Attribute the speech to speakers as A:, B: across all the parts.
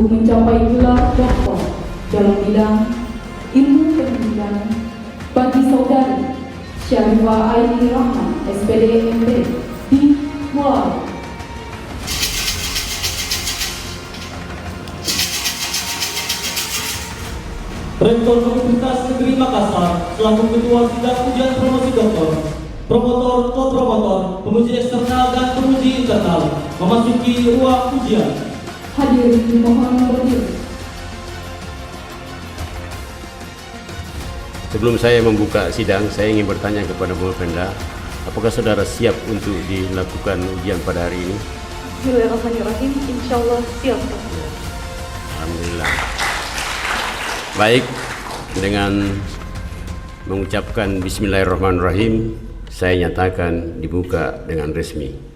A: untuk mencapai gelar doktor dalam bidang ilmu pendidikan bagi saudari Syarifah Aini Rahman, SPD MD, dimulai.
B: Rektor Universitas Negeri Makassar selaku Ketua Sidang Ujian Promosi Doktor, Promotor, Co-Promotor, Penguji Eksternal dan Penguji Internal memasuki ruang ujian.
A: Hadirin dimohon berdiri.
C: Sebelum saya membuka sidang, saya ingin bertanya kepada Bu Penda, apakah saudara siap untuk dilakukan ujian pada hari ini?
D: Bismillahirrahmanirrahim. Insyaallah siap.
C: Alhamdulillah. Baik, dengan mengucapkan Bismillahirrahmanirrahim, saya nyatakan dibuka dengan resmi.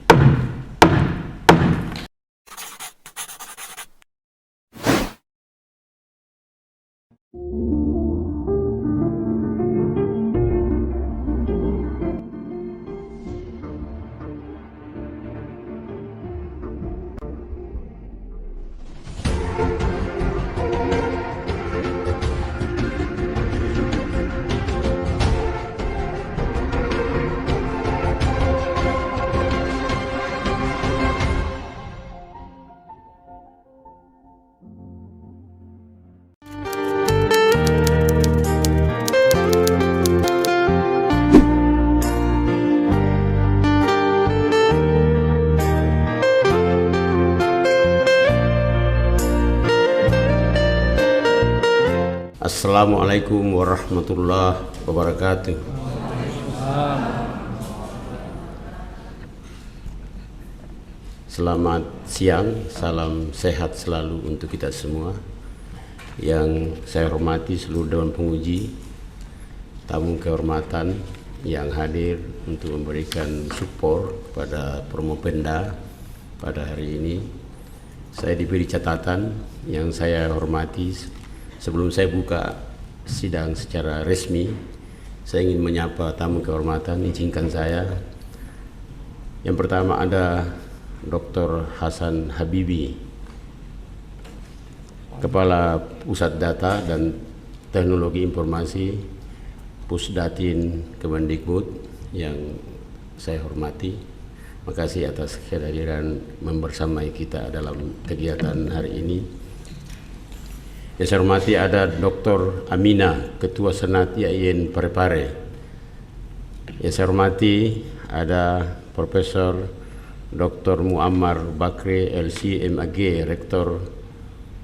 C: Assalamualaikum warahmatullahi wabarakatuh. Selamat siang, salam sehat selalu untuk kita semua. Yang saya hormati seluruh Dewan Penguji, tamu kehormatan yang hadir untuk memberikan support pada Promopenda pada hari ini. Saya diberi catatan yang saya hormati. Sebelum saya buka sidang secara resmi, saya ingin menyapa tamu kehormatan. Izinkan saya. Yang pertama ada Dr. Hasan Habibi, Kepala Pusat Data dan Teknologi Informasi Pusdatin Kemendikbud yang saya hormati. Makasih atas kehadiran membersamai kita dalam kegiatan hari ini. Yang saya hormati ada Dr. Amina, Ketua Senat IAIN Parepare. Yang saya hormati ada Profesor Dr. Muammar Bakri LC MAG, Rektor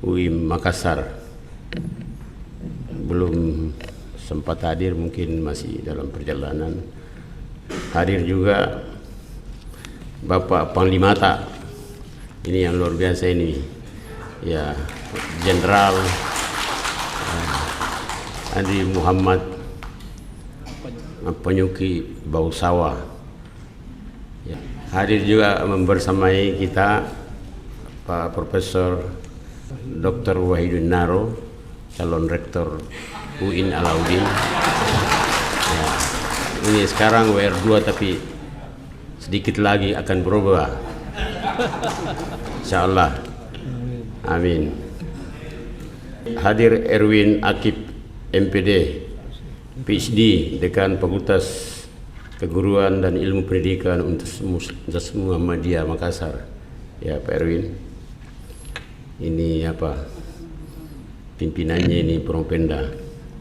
C: UIM Makassar. Belum sempat hadir, mungkin masih dalam perjalanan. Hadir juga Bapak Panglimata. Ini yang luar biasa ini. Ya, Jenderal Andi Muhammad Penyuki Bausawa. Ya. Hadir juga membersamai kita Pak Profesor Dr. Wahidun Naro, calon rektor UIN Alauddin. Ya. Ini sekarang WR2 tapi sedikit lagi akan berubah. Insyaallah. Amin. Hadir Erwin Akib MPD, PhD, Dekan Fakultas Keguruan dan Ilmu Pendidikan Universitas Muhammadiyah Makassar. Ya, Pak Erwin. Ini apa? Pimpinannya ini Promopenda.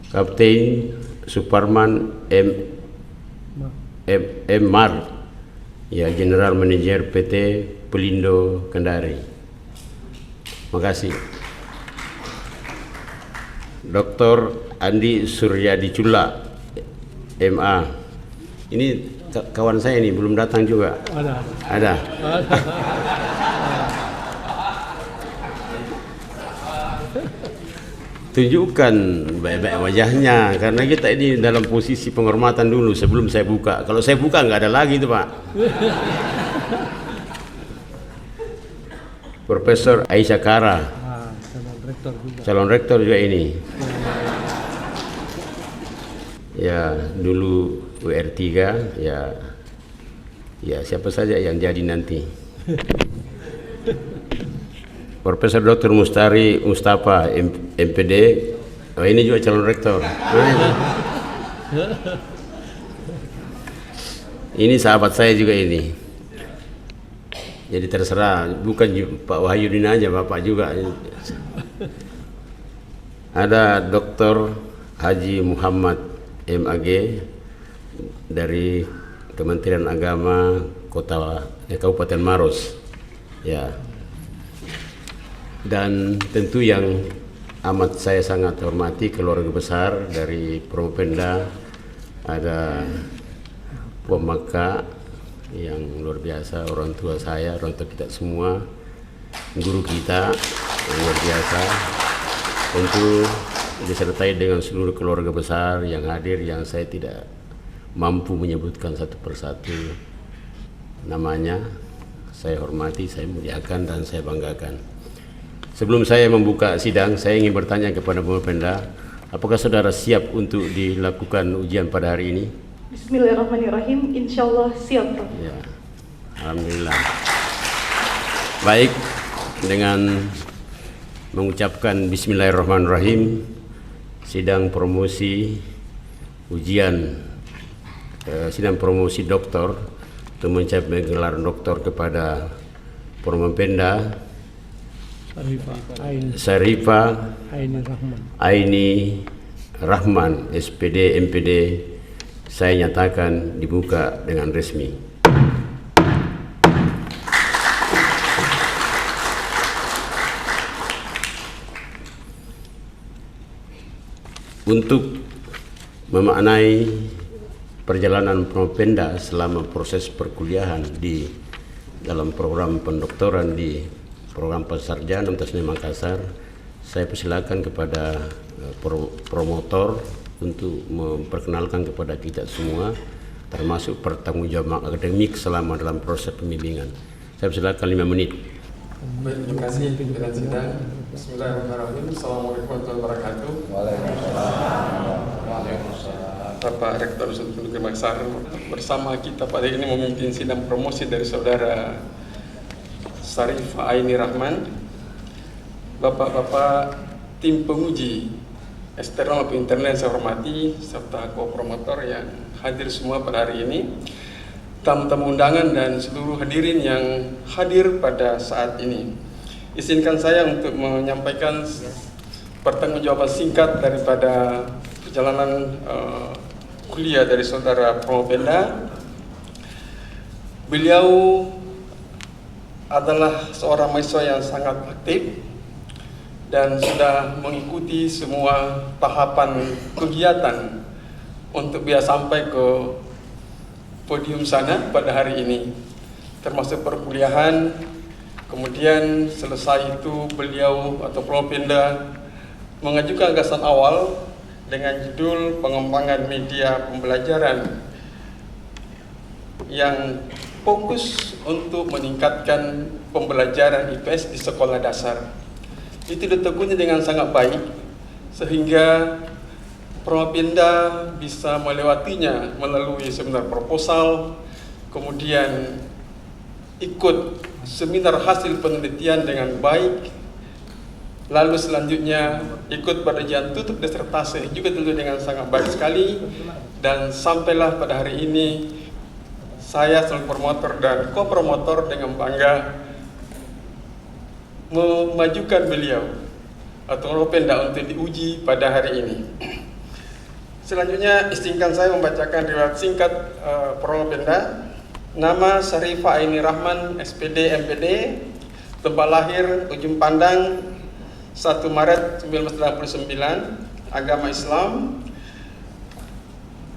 C: Kapten Suparman M. Mar, ya, General Manager PT Pelindo Kendari. Makasih. Dr. Andi Suryadi Cula, MA. Ini kawan saya ini belum datang juga. Ada. Tunjukkan baik-baik wajahnya, karena kita ini dalam posisi penghormatan dulu sebelum saya buka. Kalau saya buka nggak ada lagi itu, Pak. Profesor Aisyah Kara, calon rektor juga ini. Ya, dulu WR3, ya siapa saja yang jadi nanti. Profesor Dr. Mustari Mustafa MPD. Oh, ini juga calon rektor. Ini sahabat saya juga ini. Jadi terserah, bukan Pak Wahyudin aja, Bapak juga. Ada Dr. Haji Muhammad MAG dari Kementerian Agama Kabupaten Maros. Ya. Dan tentu yang amat saya sangat hormati keluarga besar dari Promopenda, ada Pemaka yang luar biasa, orang tua saya, orang tua kita semua, guru kita yang luar biasa, tentu disertai dengan seluruh keluarga besar yang hadir, yang saya tidak mampu menyebutkan satu persatu namanya. Saya hormati, saya muliakan, dan saya banggakan. Sebelum saya membuka sidang, saya ingin bertanya kepada Promopenda, apakah saudara siap untuk dilakukan ujian pada hari ini?
D: Bismillahirrahmanirrahim. Insyaallah siap, Prof.
C: Ya, alhamdulillah. Baik, dengan mengucapkan Bismillahirrahmanirrahim, sidang promosi ujian, sidang promosi doktor untuk mencapai gelar doktor kepada Promopenda Syarifah Aini Rahman SPD MPD, saya nyatakan dibuka dengan resmi. Untuk memaknai perjalanan Promopenda selama proses perkuliahan di dalam program pendoktoran di program Pasarjana Universitas Makassar, saya persilakan kepada promotor untuk memperkenalkan kepada kita semua, termasuk pertanggungjawaban akademik selama dalam proses pembimbingan. Saya persilakan 5 menit.
E: Baik, terima kasih pimpinan sidang. Bismillahirrahmanirrahim. Assalamualaikum warahmatullahi wabarakatuh. Waalaikumsalam. Bapak Rektor Universitas Negeri Makassar, bersama kita pada ini memimpin sidang promosi dari saudara Syarifah Aini Rahman, Bapak-bapak tim penguji eksternal maupun internal yang saya hormati, serta co-promotor yang hadir semua pada hari ini, tamu-tamu undangan dan seluruh hadirin yang hadir pada saat ini. Izinkan saya untuk menyampaikan pertanggungjawaban singkat daripada perjalanan kuliah dari saudara Promopenda. Beliau adalah seorang mahasiswa yang sangat aktif dan sudah mengikuti semua tahapan kegiatan untuk bisa sampai ke podium sana pada hari ini, termasuk perkuliahan. Kemudian selesai itu beliau atau Promopenda mengajukan gagasan awal dengan judul pengembangan media pembelajaran yang fokus untuk meningkatkan pembelajaran IPS di sekolah dasar. Itu ditekuni dengan sangat baik sehingga Promopenda bisa melewatinya melalui seminar proposal, kemudian ikut seminar hasil penelitian dengan baik, lalu selanjutnya ikut pada ujian tutup disertasi juga tentu dengan sangat baik sekali, dan sampailah pada hari ini saya selaku promotor dan co-promotor dengan bangga memajukan beliau atau Promopenda untuk diuji pada hari ini. Selanjutnya izinkan saya membacakan riwayat singkat Promopenda. Nama Syarifah Aini Rahman SPD MPD, tempat lahir Ujung Pandang 1 Maret 1989, agama Islam.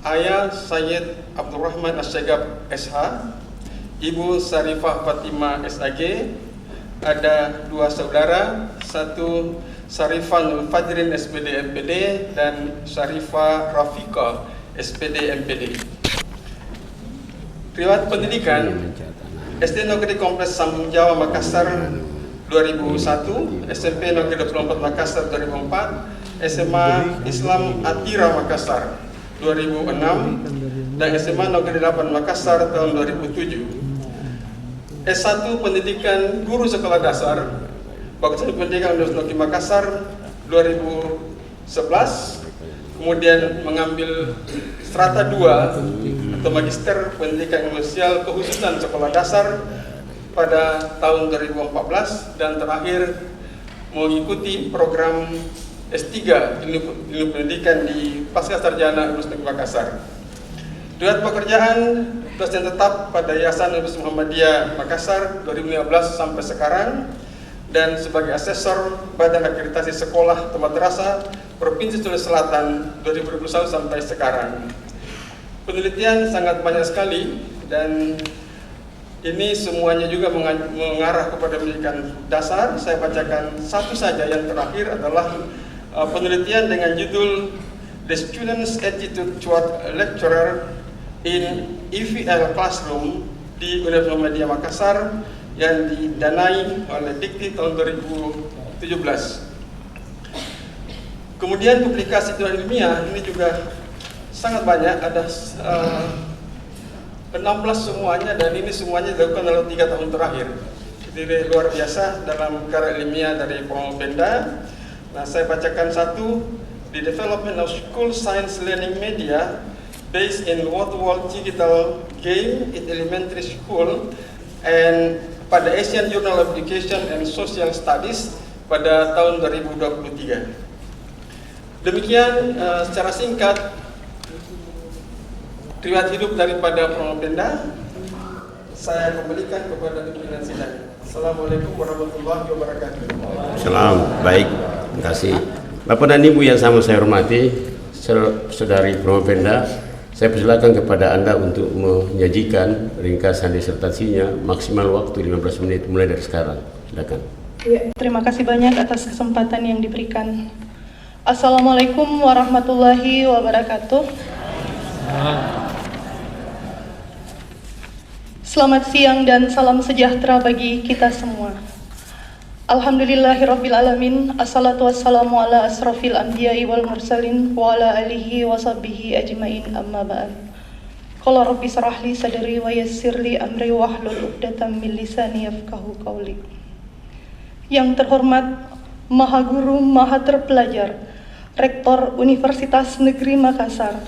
E: Ayah Sayyid Abdurrahman Asyagab SH, Ibu Syarifah Fatimah SAG. Ada 2 saudara, satu Syarifah Nur Fajrin SPD MPD dan Syarifah Rafiqah SPD MPD. Riwayat pendidikan: SD Negeri Kompleks Sambung Jawa Makassar 2001, SMP Negeri 24 Makassar 2004, SMA Islam Atira Makassar 2006, dan SMA Negeri 8 Makassar tahun 2007. S1 Pendidikan Guru Sekolah Dasar Fakultas Pendidikan Universitas Negeri Makassar 2011, kemudian mengambil strata 2 atau Magister Pendidikan Sosial kekhususan sekolah dasar pada tahun 2014, dan terakhir mengikuti program S3 ilmu pendidikan di Pasca Sarjana Universitas Negeri Makassar. Riwayat pekerjaan dosen tetap pada Yayasan Universitas Muhammadiyah Makassar 2015 sampai sekarang, dan sebagai asesor Badan Akreditasi Sekolah atau Madrasah Provinsi Sulawesi Selatan 2021 sampai sekarang. Penelitian sangat banyak sekali, dan ini semuanya juga mengarah kepada pendidikan dasar. Saya bacakan satu saja, yang terakhir adalah penelitian dengan judul The Students' Attitude Toward Lecturer in EVL Classroom di Universitas Muhammadiyah Makassar yang didanai oleh Dikti tahun 2017. Kemudian publikasi tulisan ilmiah ini juga sangat banyak, ada 16 semuanya, dan ini semuanya dilakukan dalam 3 tahun terakhir. Jadi luar biasa dalam karya ilmiah dari Pemda. Nah, saya bacakan satu, The Development of School Science Learning Media based in World Digital Game in Elementary School and pada Asian Journal of Education and Social Studies pada tahun 2023. Demikian secara singkat riwayat hidup daripada Pemda. Saya kembalikan kepada pimpinan sidang. Assalamualaikum warahmatullahi wabarakatuh.
C: Salam, baik, terima kasih. Bapak dan Ibu yang sama saya hormati, saudari Pemda, saya persilakan kepada Anda untuk menyajikan ringkasan disertasinya, maksimal waktu 15 menit mulai dari sekarang. Silakan.
D: Ya, terima kasih banyak atas kesempatan yang diberikan. Assalamualaikum warahmatullahi wabarakatuh. Selamat siang dan salam sejahtera bagi kita semua. Alhamdulillahirabbil alamin, assalatu wassalamu ala asrofil anbiya'i wal mursalin wa ala alihi wa sahbihi ajmain, amma ba'd. Qala rabbi shrah li sadri wa yassir li amri wahlul 'uqdatam min lisani yafqahu qawli. Yang terhormat Maha Guru Maha Terpelajar Rektor Universitas Negeri Makassar,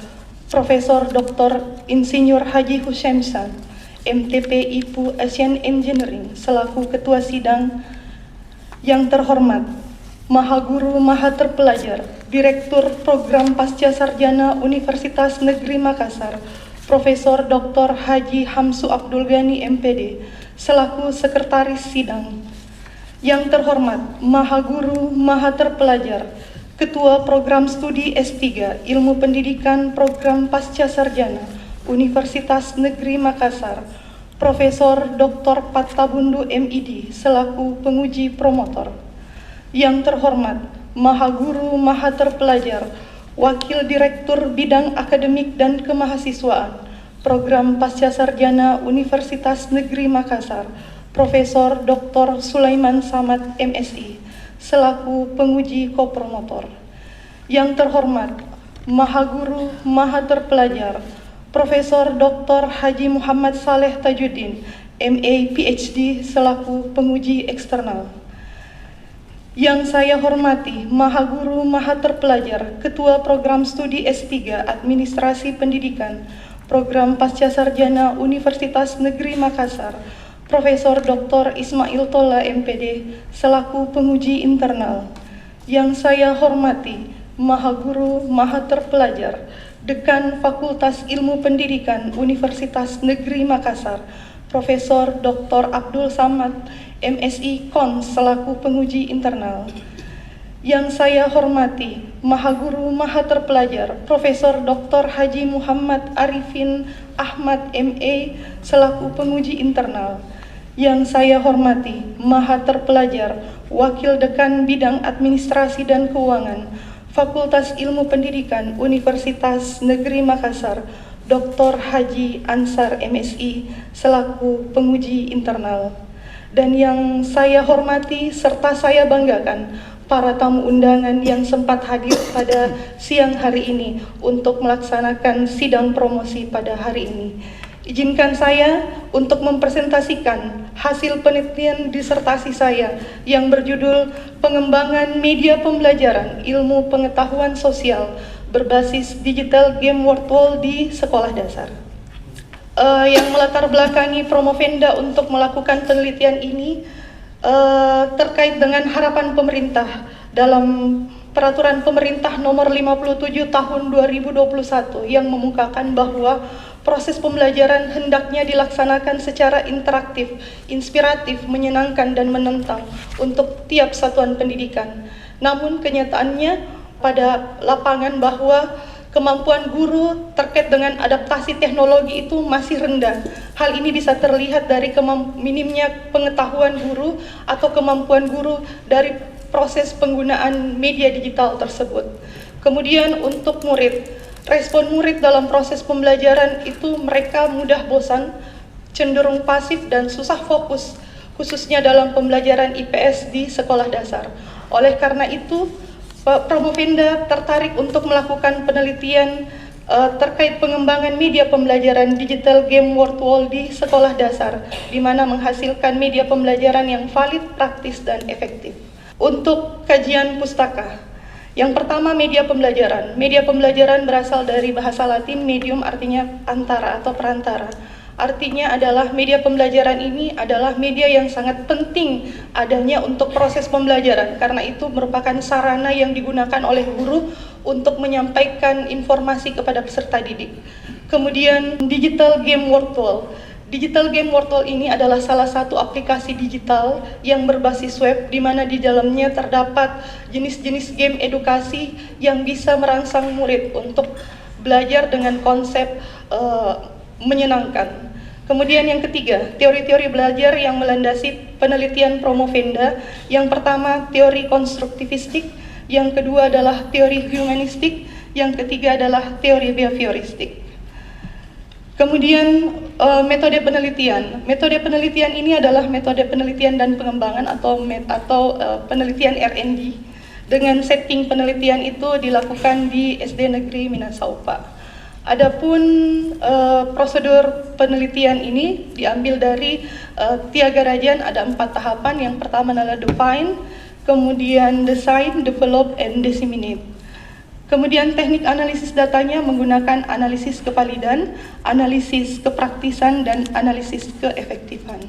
D: Profesor Dr. Insinyur Haji Husyamsan, MTP IPU Asian Engineering selaku Ketua Sidang. Yang terhormat Maha Guru Maha Terpelajar Direktur Program Pasca Sarjana Universitas Negeri Makassar, Profesor Dr. Haji Hamsu Abdul Ghani MPD selaku Sekretaris Sidang. Yang terhormat Maha Guru Maha Terpelajar Ketua Program Studi S3 Ilmu Pendidikan Program Pasca Sarjana Universitas Negeri Makassar, Profesor Dr. Pattabundu MID selaku penguji promotor. Yang terhormat Maha Guru Maha Terpelajar Wakil Direktur Bidang Akademik dan Kemahasiswaan Program Pasca Sarjana Universitas Negeri Makassar, Profesor Dr. Sulaiman Samad MSI selaku penguji kopromotor. Yang terhormat Maha Guru Maha Terpelajar Profesor Dr. Haji Muhammad Saleh Tajuddin MA PhD selaku penguji eksternal. Yang saya hormati Maha Guru Maha Terpelajar Ketua Program Studi S3 Administrasi Pendidikan Program Pasca Sarjana Universitas Negeri Makassar, Profesor Dr. Ismail Tola MPD selaku penguji internal. Yang saya hormati Maha Guru Maha Terpelajar Dekan Fakultas Ilmu Pendidikan Universitas Negeri Makassar, Profesor Dr. Abdul Samad MSI Kons selaku penguji internal. Yang saya hormati Maha Guru Maha Terpelajar Profesor Dr. Haji Muhammad Arifin Ahmad MA selaku penguji internal. Yang saya hormati Maha Terpelajar Wakil Dekan Bidang Administrasi dan Keuangan Fakultas Ilmu Pendidikan Universitas Negeri Makassar, Dr. Haji Ansar MSI selaku penguji internal. Dan yang saya hormati serta saya banggakan para tamu undangan yang sempat hadir pada siang hari ini untuk melaksanakan sidang promosi pada hari ini. Izinkan saya untuk mempresentasikan hasil penelitian disertasi saya yang berjudul Pengembangan Media Pembelajaran Ilmu Pengetahuan Sosial berbasis Digital Game Virtual di Sekolah Dasar. Yang melatar belakangi Promovenda untuk melakukan penelitian ini terkait dengan harapan pemerintah dalam Peraturan Pemerintah Nomor 57 Tahun 2021 yang mengemukakan bahwa proses pembelajaran hendaknya dilaksanakan secara interaktif, inspiratif, menyenangkan, dan menantang untuk tiap satuan pendidikan. Namun kenyataannya pada lapangan bahwa kemampuan guru terkait dengan adaptasi teknologi itu masih rendah. Hal ini bisa terlihat dari minimnya pengetahuan guru atau kemampuan guru dari proses penggunaan media digital tersebut. Kemudian untuk murid, respon murid dalam proses pembelajaran itu mereka mudah bosan, cenderung pasif dan susah fokus, khususnya dalam pembelajaran IPS di sekolah dasar. Oleh karena itu, Promovenda tertarik untuk melakukan penelitian terkait pengembangan media pembelajaran digital game virtual di sekolah dasar, di mana menghasilkan media pembelajaran yang valid, praktis, dan efektif. Untuk kajian pustaka, yang pertama media pembelajaran. Media pembelajaran berasal dari bahasa Latin medium, artinya antara atau perantara. Artinya adalah media pembelajaran ini adalah media yang sangat penting adanya untuk proses pembelajaran, karena itu merupakan sarana yang digunakan oleh guru untuk menyampaikan informasi kepada peserta didik. Kemudian digital game virtual. Digital game virtual ini adalah salah satu aplikasi digital yang berbasis web, di mana di dalamnya terdapat jenis-jenis game edukasi yang bisa merangsang murid untuk belajar dengan konsep menyenangkan. Kemudian yang ketiga, teori-teori belajar yang melandasi penelitian Promovenda. Yang pertama, teori konstruktivistik, yang kedua adalah teori humanistik, yang ketiga adalah teori behavioristik. Kemudian metode penelitian. Metode penelitian ini adalah metode penelitian dan pengembangan atau penelitian R&D. Dengan setting penelitian itu dilakukan di SD Negeri Minasaupa. Adapun prosedur penelitian ini diambil dari Tiaga Rajan, ada 4 tahapan. Yang pertama adalah define, kemudian design, develop, and disseminate. Kemudian teknik analisis datanya menggunakan analisis kevalidan, analisis kepraktisan, dan analisis keefektifan.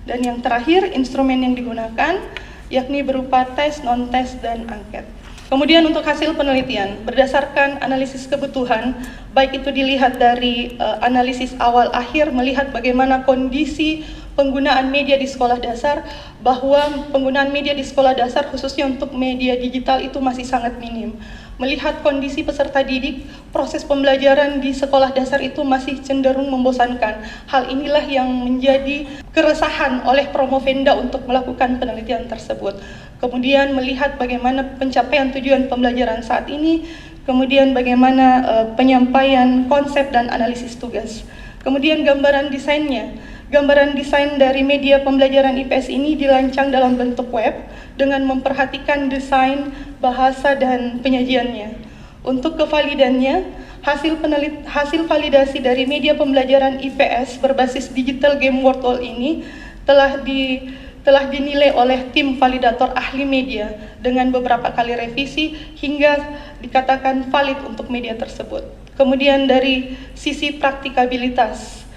D: Dan yang terakhir, instrumen yang digunakan yakni berupa tes, non-tes, dan angket. Kemudian untuk hasil penelitian, berdasarkan analisis kebutuhan, baik itu dilihat dari analisis awal akhir, melihat bagaimana kondisi penggunaan media di sekolah dasar, bahwa penggunaan media di sekolah dasar khususnya untuk media digital itu masih sangat minim. Melihat kondisi peserta didik, proses pembelajaran di sekolah dasar itu masih cenderung membosankan. Hal inilah yang menjadi keresahan oleh Promovenda untuk melakukan penelitian tersebut. Kemudian melihat bagaimana pencapaian tujuan pembelajaran saat ini, kemudian bagaimana penyampaian konsep dan analisis tugas. Kemudian gambaran desainnya. Gambaran desain dari media pembelajaran IPS ini dirancang dalam bentuk web dengan memperhatikan desain, bahasa, dan penyajiannya. Untuk kevalidannya, hasil validasi dari media pembelajaran IPS berbasis digital game virtual ini telah dinilai oleh tim validator ahli media dengan beberapa kali revisi hingga dikatakan valid untuk media tersebut. Kemudian dari sisi praktikabilitas,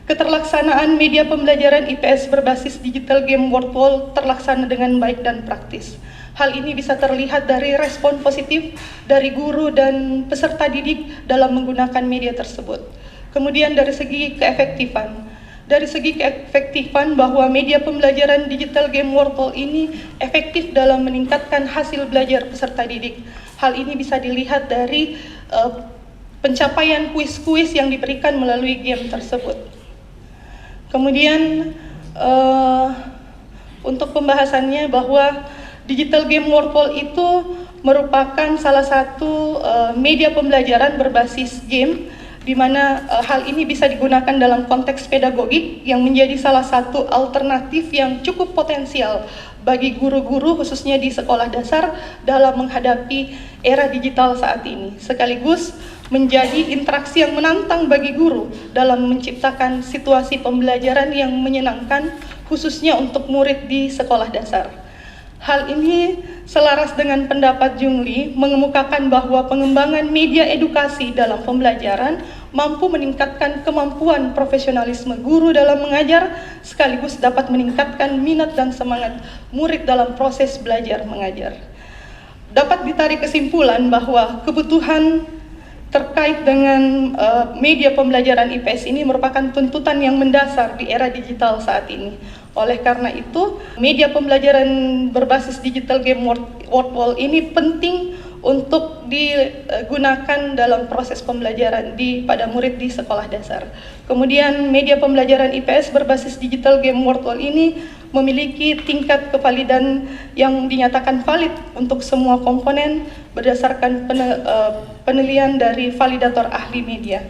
D: keterlaksanaan media pembelajaran IPS berbasis digital game virtual terlaksana dengan baik dan praktis. Hal ini bisa terlihat dari respon positif dari guru dan peserta didik dalam menggunakan media tersebut. Kemudian dari segi keefektifan. Dari segi keefektifan bahwa media pembelajaran digital game virtual ini efektif dalam meningkatkan hasil belajar peserta didik. Hal ini bisa dilihat dari pencapaian kuis-kuis yang diberikan melalui game tersebut. Kemudian untuk pembahasannya bahwa digital game virtual itu merupakan salah satu media pembelajaran berbasis game, di mana hal ini bisa digunakan dalam konteks pedagogik yang menjadi salah satu alternatif yang cukup potensial bagi guru-guru khususnya di sekolah dasar dalam menghadapi era digital saat ini. Sekaligus menjadi interaksi yang menantang bagi guru dalam menciptakan situasi pembelajaran yang menyenangkan, khususnya untuk murid di sekolah dasar. Hal ini selaras dengan pendapat Jungli mengemukakan bahwa pengembangan media edukasi dalam pembelajaran mampu meningkatkan kemampuan profesionalisme guru dalam mengajar, sekaligus dapat meningkatkan minat dan semangat murid dalam proses belajar mengajar. Dapat ditarik kesimpulan bahwa kebutuhan terkait dengan media pembelajaran IPS ini merupakan tuntutan yang mendasar di era digital saat ini. Oleh karena itu, media pembelajaran berbasis digital game Word Wall ini penting untuk digunakan dalam proses pembelajaran pada murid di sekolah dasar. Kemudian media pembelajaran IPS berbasis digital game Word Wall ini memiliki tingkat kevalidan yang dinyatakan valid untuk semua komponen berdasarkan penilaian dari validator ahli media.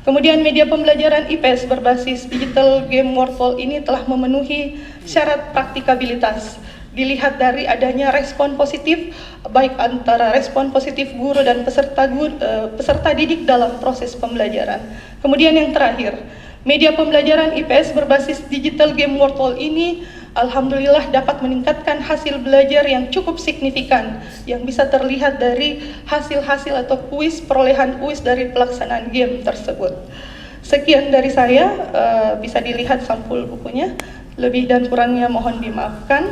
D: Kemudian media pembelajaran IPS berbasis digital game Word Wall ini telah memenuhi syarat praktikabilitas. Dilihat dari adanya respon positif, baik antara respon positif guru dan peserta didik dalam proses pembelajaran. Kemudian yang terakhir, media pembelajaran IPS berbasis digital game Word Wall ini alhamdulillah dapat meningkatkan hasil belajar yang cukup signifikan, yang bisa terlihat dari hasil-hasil atau perolehan kuis dari pelaksanaan game tersebut. Sekian dari saya, bisa dilihat sampul bukunya. Lebih dan kurangnya mohon dimaafkan.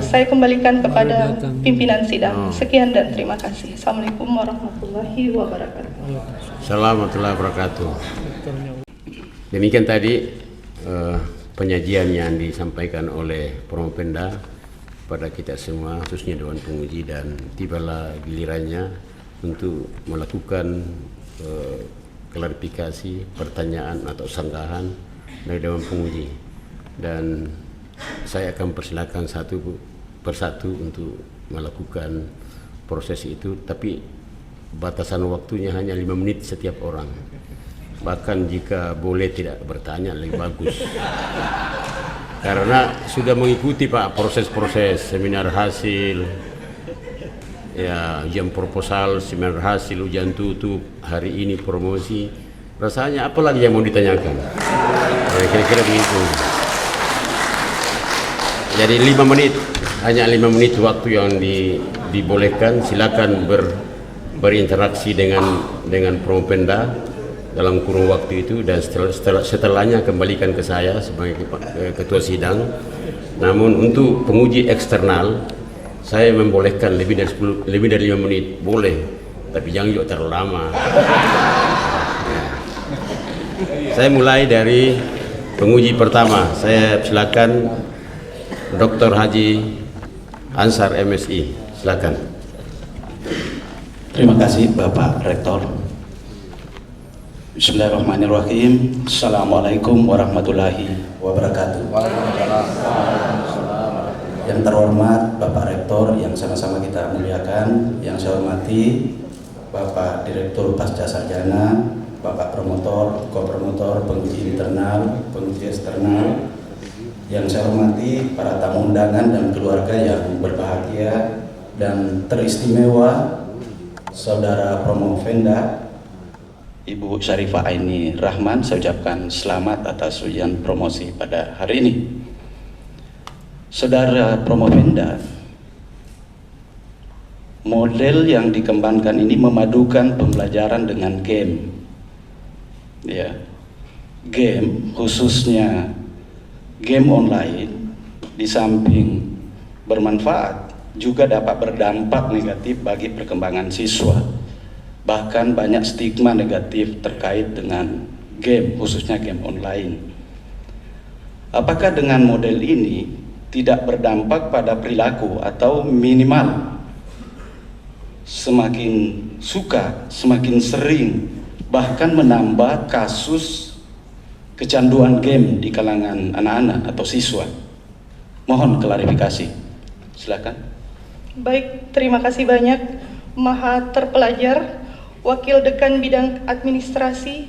D: Saya kembalikan kepada pimpinan sidang. Sekian dan terima kasih. Assalamualaikum warahmatullahi wabarakatuh.
C: Assalamualaikum warahmatullahi wabarakatuh. Demikian tadi penyajian yang disampaikan oleh Promopenda pada kita semua, khususnya Dewan Penguji, dan tibalah gilirannya untuk melakukan klarifikasi, pertanyaan atau sanggahan dari Dewan Penguji. Dan saya akan persilakan satu persatu untuk melakukan proses itu, tapi batasan waktunya hanya 5 menit setiap orang. Bahkan jika boleh tidak bertanya lebih bagus. Karena sudah mengikuti Pak proses-proses seminar hasil, ya ujian proposal, seminar hasil, ujian tutup, hari ini promosi. Rasanya apa lagi yang mau ditanyakan? Kira-kira begitu. Jadi 5 menit, hanya 5 menit waktu yang dibolehkan. Silakan berinteraksi dengan Promopenda dalam kurun waktu itu, dan setelahnya kembalikan ke saya sebagai ketua sidang. Namun untuk penguji eksternal saya membolehkan lebih dari 5 menit boleh, tapi jangan juga terlalu lama. Saya mulai dari penguji pertama. Saya silakan Dr. Haji Ansar MSI, silakan.
F: Terima kasih Bapak Rektor. Bismillahirrahmanirrahim. Assalamualaikum warahmatullahi wabarakatuh. Yang terhormat Bapak Rektor yang sama-sama kita muliakan, yang saya hormati Bapak Direktur Pasca Sarjana, Bapak Promotor, Kopromotor, penguji internal, penguji eksternal, yang saya hormati para tamu undangan dan keluarga yang berbahagia dan teristimewa, Saudara Promopenda Ibu Syarifah Aini Rahman, saya ucapkan selamat atas ujian promosi pada hari ini. Saudara Promopenda, model yang dikembangkan ini memadukan pembelajaran dengan game. Ya, game khususnya game online di samping bermanfaat juga dapat berdampak negatif bagi perkembangan siswa. Bahkan banyak stigma negatif terkait dengan game, khususnya game online. Apakah dengan model ini tidak berdampak pada perilaku, atau minimal semakin suka, semakin sering, bahkan menambah kasus kecanduan game di kalangan anak-anak atau siswa? Mohon klarifikasi. Silakan.
D: Baik, terima kasih banyak Maha Terpelajar, Wakil Dekan Bidang Administrasi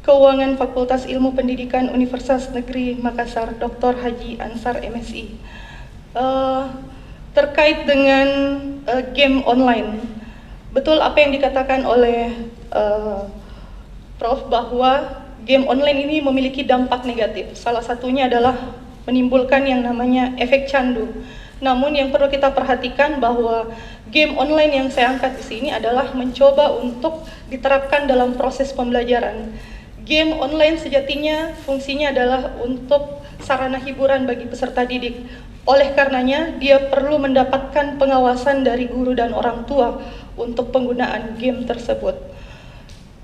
D: Keuangan Fakultas Ilmu Pendidikan Universitas Negeri Makassar, Dr. Haji Ansar MSI. Terkait dengan game online, betul apa yang dikatakan oleh Prof, bahwa game online ini memiliki dampak negatif. Salah satunya adalah menimbulkan yang namanya efek candu. Namun yang perlu kita perhatikan bahwa game online yang saya angkat di sini adalah mencoba untuk diterapkan dalam proses pembelajaran. Game online sejatinya fungsinya adalah untuk sarana hiburan bagi peserta didik. Oleh karenanya, dia perlu mendapatkan pengawasan dari guru dan orang tua untuk penggunaan game tersebut.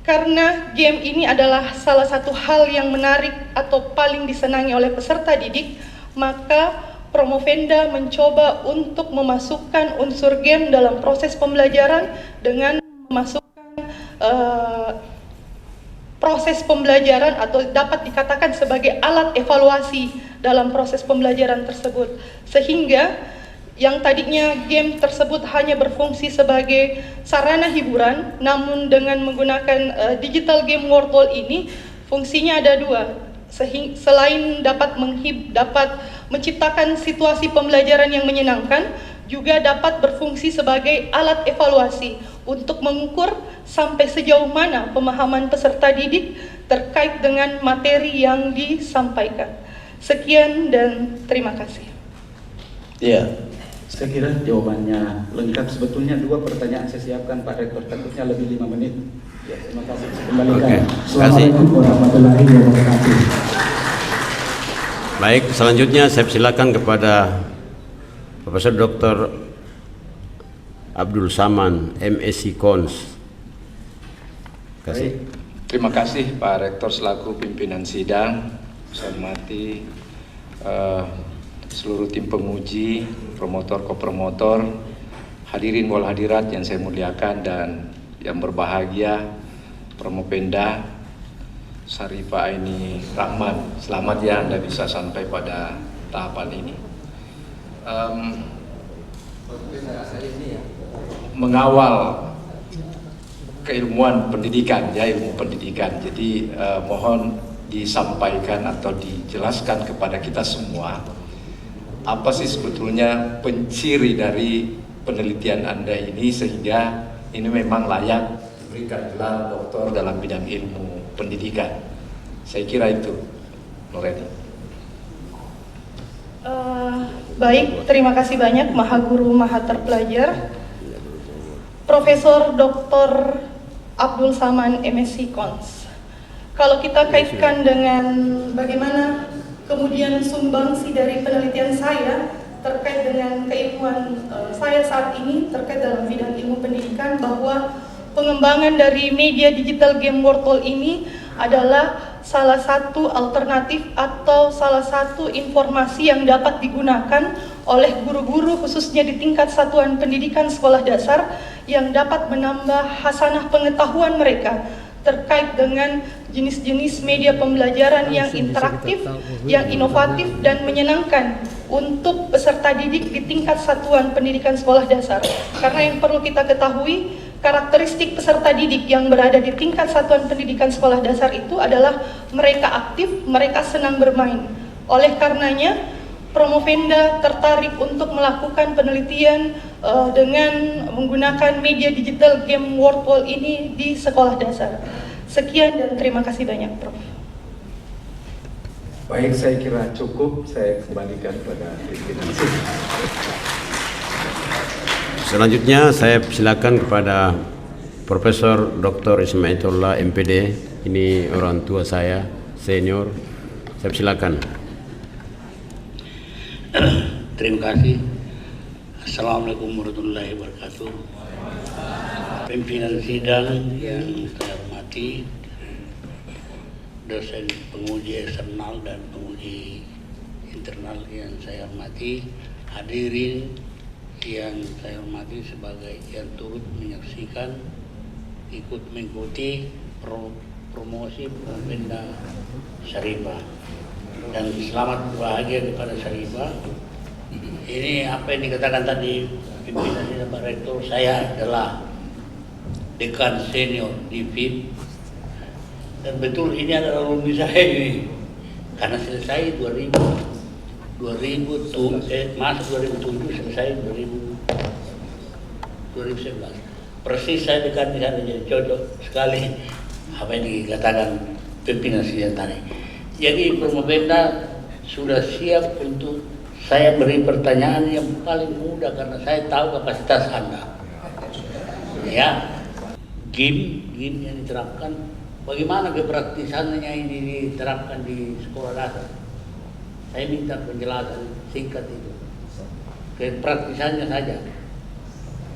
D: Karena game ini adalah salah satu hal yang menarik atau paling disenangi oleh peserta didik, maka Promovenda mencoba untuk memasukkan unsur game dalam proses pembelajaran dengan memasukkan proses pembelajaran atau dapat dikatakan sebagai alat evaluasi dalam proses pembelajaran tersebut. Sehingga yang tadinya game tersebut hanya berfungsi sebagai sarana hiburan, namun dengan menggunakan digital game world ini, fungsinya ada dua. Selain dapat menciptakan situasi pembelajaran yang menyenangkan, juga dapat berfungsi sebagai alat evaluasi untuk mengukur sampai sejauh mana pemahaman peserta didik terkait dengan materi yang disampaikan. Sekian dan terima kasih.
G: Ya, saya kira jawabannya lengkap. Sebetulnya 2 pertanyaan saya siapkan Pak Rektor, takutnya lebih 5 menit. Ya, terima kasih. Saya kembalikan.
C: Oke,
G: Assalamualaikum warahmatullahi wabarakatuh.
C: Baik, selanjutnya saya silakan kepada Profesor Dr. Abdul Saman, MSc Cons. Kasih.
H: Terima kasih Pak Rektor selaku pimpinan sidang. Saya hormati seluruh tim penguji, promotor, kopromotor, hadirin wal hadirat yang saya muliakan dan yang berbahagia, Promovenda Syarifah Aini Rahman. Selamat ya Anda bisa sampai pada tahapan ini. Mengawal keilmuan pendidikan, ya ilmu pendidikan. Jadi mohon disampaikan atau dijelaskan kepada kita semua apa sih sebetulnya penciri dari penelitian Anda ini sehingga ini memang layak diberikan gelar doktor dalam bidang ilmu pendidikan. Saya kira itu, Loreni.
D: Baik, terima kasih banyak Maha Guru Maha Terpelajar Profesor Dr. Abdul Saman, MSc Cons. Kalau kita kaitkan dengan bagaimana kemudian sumbangsi dari penelitian saya terkait dengan keilmuan saya saat ini terkait dalam bidang ilmu pendidikan, bahwa pengembangan dari media digital game world ini adalah salah satu alternatif atau salah satu informasi yang dapat digunakan oleh guru-guru khususnya di tingkat satuan pendidikan sekolah dasar yang dapat menambah hasanah pengetahuan mereka terkait dengan jenis-jenis media pembelajaran yang interaktif, yang inovatif dan menyenangkan untuk peserta didik di tingkat satuan pendidikan sekolah dasar. Karena yang perlu kita ketahui, karakteristik peserta didik yang berada di tingkat satuan pendidikan sekolah dasar itu adalah mereka aktif, mereka senang bermain. Oleh karenanya, Promovenda tertarik untuk melakukan penelitian dengan menggunakan media digital game world ini di sekolah dasar. Sekian dan terima kasih banyak, Prof.
G: Baik, saya kira cukup. Saya kembalikan pada pimpinan sidang.
C: Selanjutnya saya silakan kepada Profesor Dr. Ismailullah MPD. Ini orang tua saya, senior. Saya silakan.
I: Terima kasih. Assalamualaikum warahmatullahi wabarakatuh. Pimpinan sidang yang saya hormati, dosen penguji eksternal dan penguji internal yang saya hormati, hadirin yang saya hormati sebagai yang turut menyaksikan, ikut mengikuti promosi Promovenda Syarifah, dan selamat bahagia kepada Syarifah. Ini apa yang dikatakan tadi pimpinan sidang Pak Rektor, saya adalah dekan senior di FIP, dan betul ini adalah alumni saya ini karena selesai 2007 selesai 2011. persis saya dekat di sana, jadi cocok sekali apa yang dikatakan pimpinan sidang tadi. Jadi Promopenda sudah siap untuk saya beri pertanyaan yang paling mudah karena saya tahu kapasitas Anda. Ya, game yang diterapkan, bagaimana kepraktisannya ini diterapkan di sekolah dasar? Saya minta penjelasan singkat itu. Kepraktisannya saja,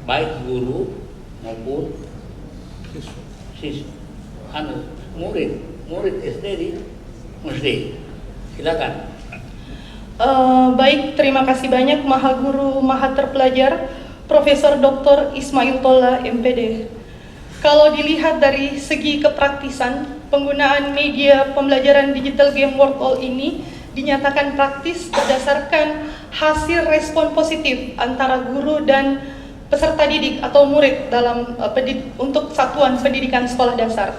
I: baik guru maupun siswa, murid SD di Musdi. Silakan.
D: Baik, terima kasih banyak Maha Guru Maha Terpelajar Profesor Dr. Ismail Tola MPD. Kalau dilihat dari segi kepraktisan, penggunaan media pembelajaran digital game World All ini dinyatakan praktis berdasarkan hasil respon positif antara guru dan peserta didik atau murid dalam untuk satuan pendidikan sekolah dasar.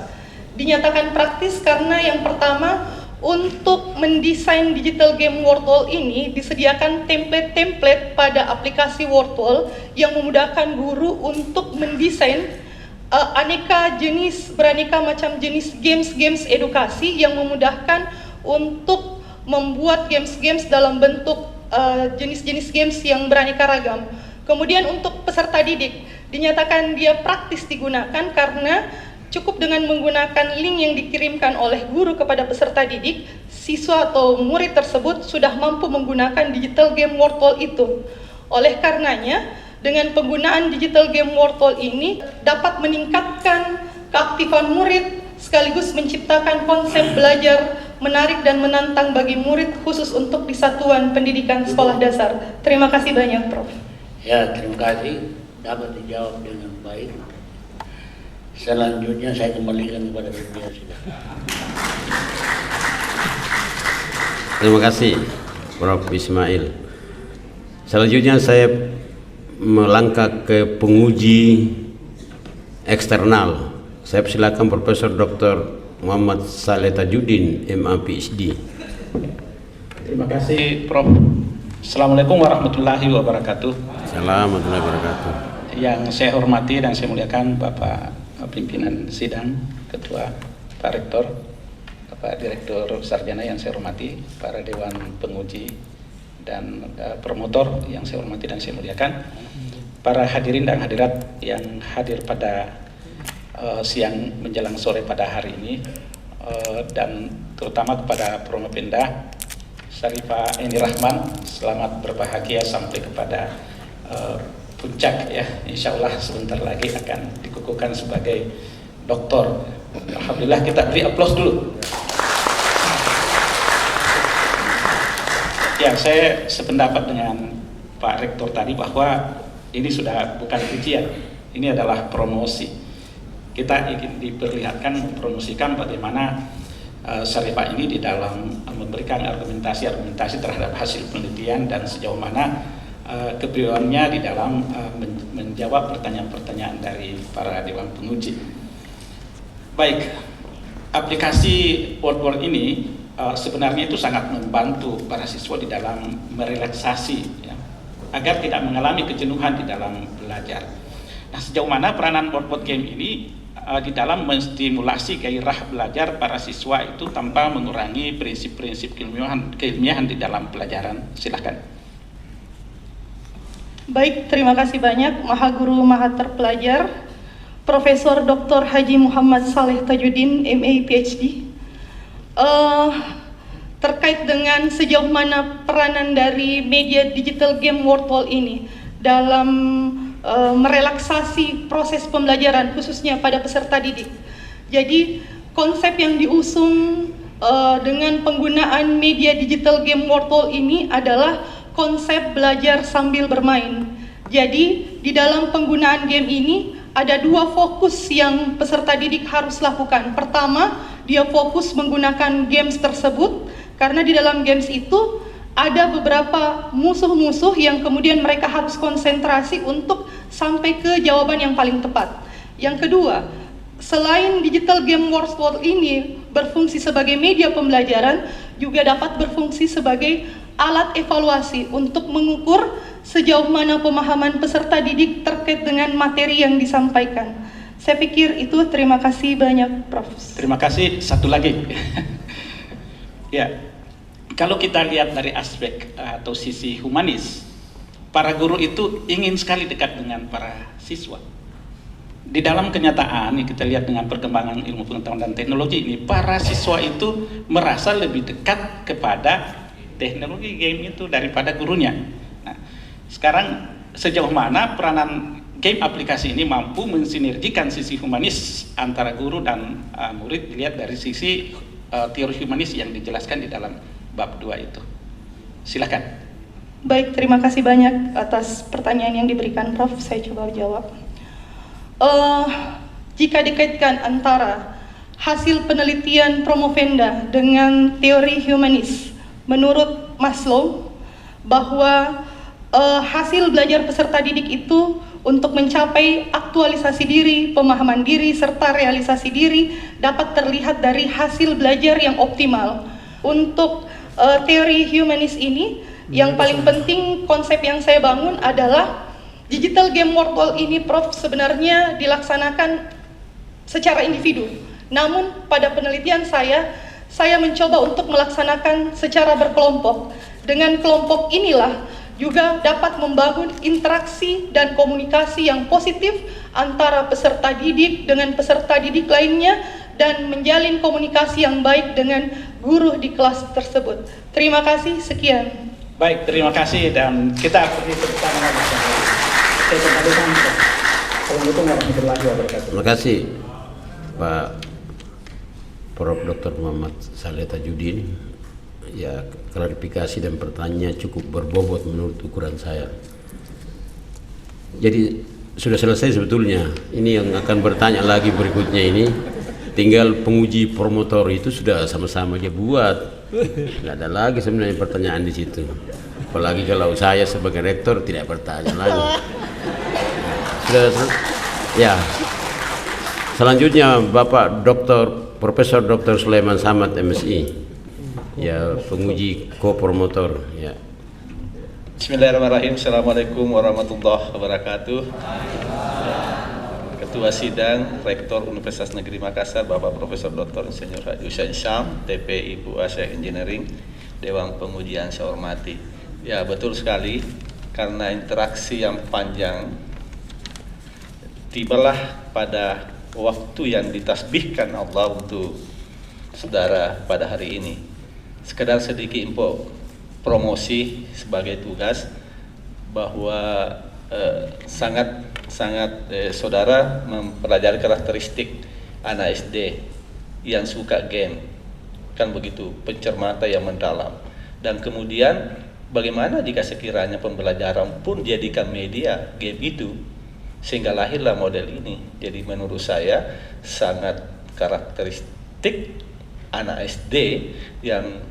D: Dinyatakan praktis karena yang pertama, untuk mendesain digital game Wordwall ini disediakan template-template pada aplikasi Wordwall yang memudahkan guru untuk mendesain beraneka macam jenis games edukasi yang memudahkan untuk membuat games dalam bentuk jenis-jenis games yang beraneka ragam. Kemudian untuk peserta didik dinyatakan dia praktis digunakan karena cukup dengan menggunakan link yang dikirimkan oleh guru kepada peserta didik, siswa atau murid tersebut sudah mampu menggunakan digital game Wordwall itu. Oleh karenanya, dengan penggunaan digital game Wordwall ini dapat meningkatkan keaktifan murid sekaligus menciptakan konsep belajar menarik dan menantang bagi murid khusus untuk di satuan pendidikan sekolah dasar. Terima kasih banyak, Prof.
I: Ya, terima kasih. Dapat dijawab dengan baik. Selanjutnya saya kembalikan kepada pimpinan sidang.
C: Terima kasih Prof. Ismail. Selanjutnya saya melangkah ke penguji eksternal. Saya persilakan Profesor Dr. Muhammad Saleh Tajuddin, MA PhD.
G: Terima kasih Prof. Assalamualaikum warahmatullahi wabarakatuh.
C: Assalamualaikum warahmatullahi wabarakatuh.
G: Yang saya hormati dan saya muliakan Bapak pimpinan sidang, Ketua, Pak Rektor, Bapak Direktur Sarjana yang saya hormati, para Dewan Penguji dan promotor yang saya hormati dan saya muliakan, para hadirin dan hadirat yang hadir pada siang menjelang sore pada hari ini, dan terutama kepada Promopenda Syarifah Eni Rahman, selamat berbahagia sampai kepada puncak ya, insya Allah sebentar lagi akan dikukuhkan sebagai doktor. Alhamdulillah, kita beri aplaus dulu. Ya, saya sependapat dengan Pak Rektor tadi bahwa ini sudah bukan ujian, ini adalah promosi. Kita ingin diperlihatkan, mempromosikan bagaimana Syarifah ini di dalam memberikan argumentasi terhadap hasil penelitian dan sejauh mana kepribadiannya di dalam menjawab pertanyaan-pertanyaan dari para dewan penguji. Baik, aplikasi Wordwall ini sebenarnya itu sangat membantu para siswa di dalam merelaksasi ya, agar tidak mengalami kejenuhan di dalam belajar. Nah, sejauh mana peranan Wordwall game ini di dalam menstimulasi gairah belajar para siswa itu tanpa mengurangi prinsip-prinsip keilmiahan di dalam pelajaran. Silakan.
D: Baik, terima kasih banyak Maha Guru Maha Terpelajar Profesor Dr. Haji Muhammad Saleh Tajuddin, MA PhD. Terkait dengan sejauh mana peranan dari media digital game Wordwall ini dalam merelaksasi proses pembelajaran khususnya pada peserta didik. Jadi konsep yang diusung dengan penggunaan media digital game Wordwall ini adalah konsep belajar sambil bermain. Jadi di dalam penggunaan game ini ada dua fokus yang peserta didik harus lakukan. Pertama, dia fokus menggunakan games tersebut karena di dalam games itu ada beberapa musuh-musuh yang kemudian mereka harus konsentrasi untuk sampai ke jawaban yang paling tepat. Yang kedua, selain digital game Wordwall ini berfungsi sebagai media pembelajaran, juga dapat berfungsi sebagai alat evaluasi untuk mengukur sejauh mana pemahaman peserta didik terkait dengan materi yang disampaikan. Saya pikir itu. Terima kasih banyak, Prof.
G: Terima kasih. Satu lagi. Ya, kalau kita lihat dari aspek atau sisi humanis, para guru itu ingin sekali dekat dengan para siswa. Di dalam kenyataan, kita lihat dengan perkembangan ilmu pengetahuan dan teknologi ini, para siswa itu merasa lebih dekat kepada teknologi game itu daripada gurunya. Nah, sekarang sejauh mana peranan game aplikasi ini mampu mensinergikan sisi humanis antara guru dan murid, dilihat dari sisi teori humanis yang dijelaskan di dalam bab 2 itu. Silakan.
D: Baik, terima kasih banyak atas pertanyaan yang diberikan, Prof. Saya coba jawab. Jika dikaitkan antara hasil penelitian Promovenda dengan teori humanis, menurut Maslow bahwa hasil belajar peserta didik itu untuk mencapai aktualisasi diri, pemahaman diri, serta realisasi diri dapat terlihat dari hasil belajar yang optimal. Untuk teori humanis ini, yang paling penting konsep yang saya bangun adalah digital game world ini, Prof, sebenarnya dilaksanakan secara individu. Namun pada penelitian saya mencoba untuk melaksanakan secara berkelompok. Dengan kelompok inilah juga dapat membangun interaksi dan komunikasi yang positif antara peserta didik dengan peserta didik lainnya dan menjalin komunikasi yang baik dengan guru di kelas tersebut. Terima kasih, sekian.
G: Baik, terima kasih, dan kita beri tepuk tangan bersama. Assalamualaikum warahmatullahi wabarakatuh.
C: Terima kasih Pak Prof. Dr. Muhammad Saleh Tajudin. Ya, klarifikasi dan pertanyaannya cukup berbobot menurut ukuran saya. Jadi sudah selesai sebetulnya. Ini yang akan bertanya lagi berikutnya ini, tinggal penguji promotor itu sudah sama-sama dia buat. Tidak ada lagi sebenarnya pertanyaan di situ. Apalagi kalau saya sebagai rektor tidak bertanya lagi. Sudah, ya. Selanjutnya Bapak Profesor Dr. Sulaiman Samad MSI, ya, penguji kopromotor. Ya.
J: Bismillahirrahmanirrahim. Assalamualaikum warahmatullahi wabarakatuh. Ketua Sidang Rektor Universitas Negeri Makassar, Bapak Profesor Dr. Insinyur Haji Hussein Syam, TP Ibu Asyik Engineering, Dewan Pengujian saya hormati. Ya, betul sekali, karena interaksi yang panjang, tibalah pada waktu yang ditasbihkan Allah untuk saudara pada hari ini. Sekedar sedikit info promosi sebagai tugas bahwa sangat saudara mempelajari karakteristik anak SD yang suka game, kan begitu, pencermatan yang mendalam. Dan kemudian bagaimana jika sekiranya pembelajaran pun dijadikan media game itu, sehingga lahirlah model ini. Jadi menurut saya sangat karakteristik anak SD yang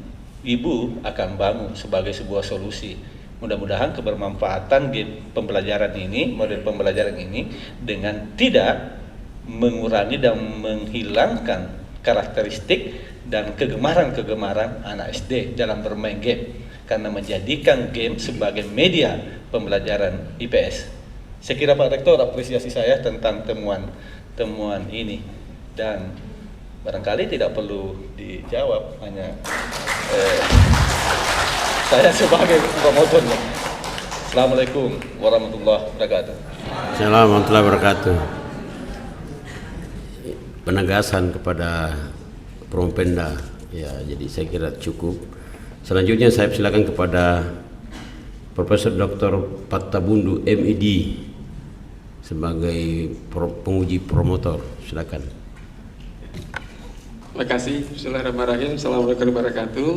J: ibu akan bangun sebagai sebuah solusi. Mudah-mudahan kebermanfaatan game pembelajaran ini, model pembelajaran ini, dengan tidak mengurangi dan menghilangkan karakteristik dan kegemaran-kegemaran anak SD dalam bermain game, karena menjadikan game sebagai media pembelajaran IPS. Saya kira Pak Rektor apresiasi saya tentang temuan ini, dan barangkali tidak perlu dijawab, hanya saya sebagai promotornya. Assalamualaikum warahmatullahi wabarakatuh.
C: Assalamualaikum warahmatullahi wabarakatuh. Penegasan kepada Promovenda, ya, jadi saya kira cukup. Selanjutnya saya silakan kepada Profesor Dr. Pattabundu MED sebagai penguji promotor. Silakan.
E: Terima kasih. Bismillahirrahmanirrahim. Assalamualaikum warahmatullahi wabarakatuh.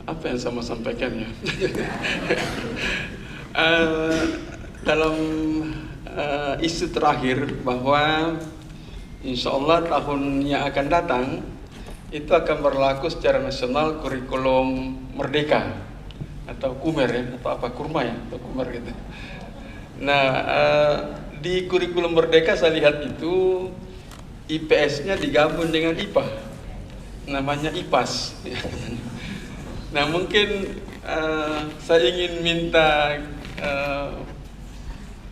E: Apa yang saya mau sampaikan ya? Dalam isu terakhir bahwa insya Allah tahun yang akan datang itu akan berlaku secara nasional kurikulum merdeka atau kumer ya, atau apa, kurma ya, atau kumer gitu. Nah, di kurikulum merdeka saya lihat itu IPS-nya digabung dengan IPA. namanya IPAS. Nah mungkin saya ingin minta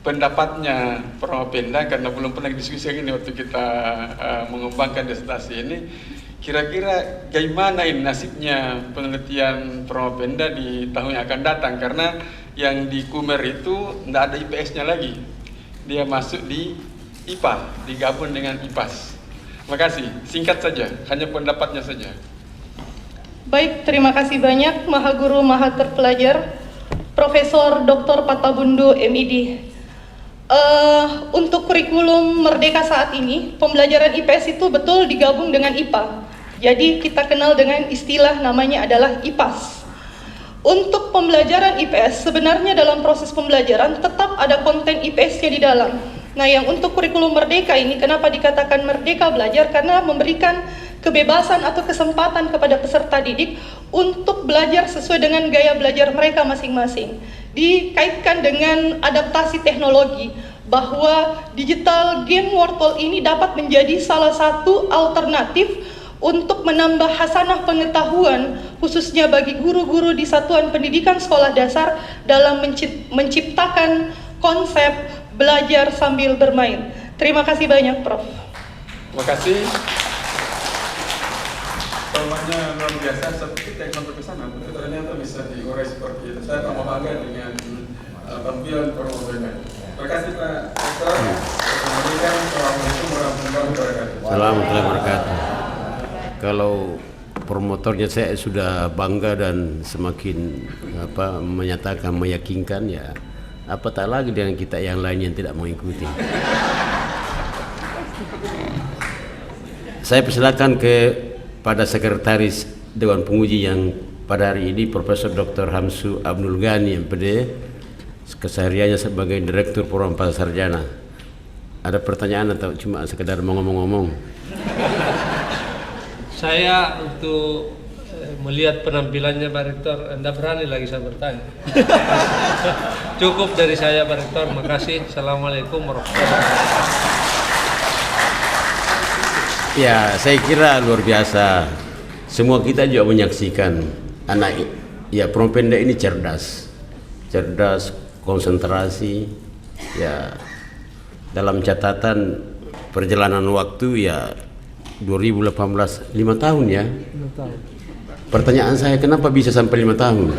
E: pendapatnya Promopenda karena belum pernah diskusi ini waktu kita mengembangkan disertasi ini. Kira-kira bagaimana ini nasibnya penelitian Promopenda di tahun yang akan datang, karena yang di Kumer itu tidak ada IPS-nya lagi, dia masuk di IPA, digabung dengan IPAS. Terima kasih, singkat saja, hanya pendapatnya saja.
D: Baik, terima kasih banyak Maha Guru Maha Terpelajar Profesor Dr. Patabundu MID. Untuk kurikulum Merdeka saat ini, pembelajaran IPS itu betul digabung dengan IPA. Jadi kita kenal dengan istilah namanya adalah IPAS. Untuk pembelajaran IPS, sebenarnya dalam proses pembelajaran tetap ada konten IPS-nya di dalam. Nah, yang untuk kurikulum Merdeka ini, kenapa dikatakan Merdeka Belajar? Karena memberikan kebebasan atau kesempatan kepada peserta didik untuk belajar sesuai dengan gaya belajar mereka masing-masing. Dikaitkan dengan adaptasi teknologi, bahwa digital game wortel ini dapat menjadi salah satu alternatif untuk menambah hasanah pengetahuan, khususnya bagi guru-guru di satuan pendidikan sekolah dasar dalam menciptakan konsep belajar sambil bermain. Terima kasih banyak, Prof.
E: Terima kasih. Formatnya luar biasa, seperti yang sampai ke sana, tapi ternyata bisa diurai seperti itu. Saya tambah bangga dengan tampilan Promopenda. Terima kasih Pak Rektor. Assalamualaikum warahmatullahi wabarakatuh.
C: Assalamualaikum warahmatullahi wabarakatuh. Kalau promotornya saya sudah bangga dan semakin menyatakan, meyakinkan, ya apa tak lagi dengan kita yang lain yang tidak mengikuti. Saya persilakan pada Sekretaris Dewan Penguji yang pada hari ini Profesor Dr. Hamsu Abdul Ghani MPD, kesehariannya sebagai Direktur Program Pasarjana. Ada pertanyaan atau cuma sekedar mau ngomong-ngomong?
K: Saya untuk melihat penampilannya Pak Rektor, Anda berani lagi saya bertanya. Cukup dari saya Pak Rektor, makasih. Assalamualaikum warahmatullahi wabarakatuh.
C: Ya, saya kira luar biasa. Semua kita juga menyaksikan anak ya Promopenda ini cerdas, konsentrasi. Ya, dalam catatan perjalanan waktu ya 2018 5 tahun ya.
K: 5 tahun.
C: Pertanyaan saya, kenapa bisa sampai 5 tahun?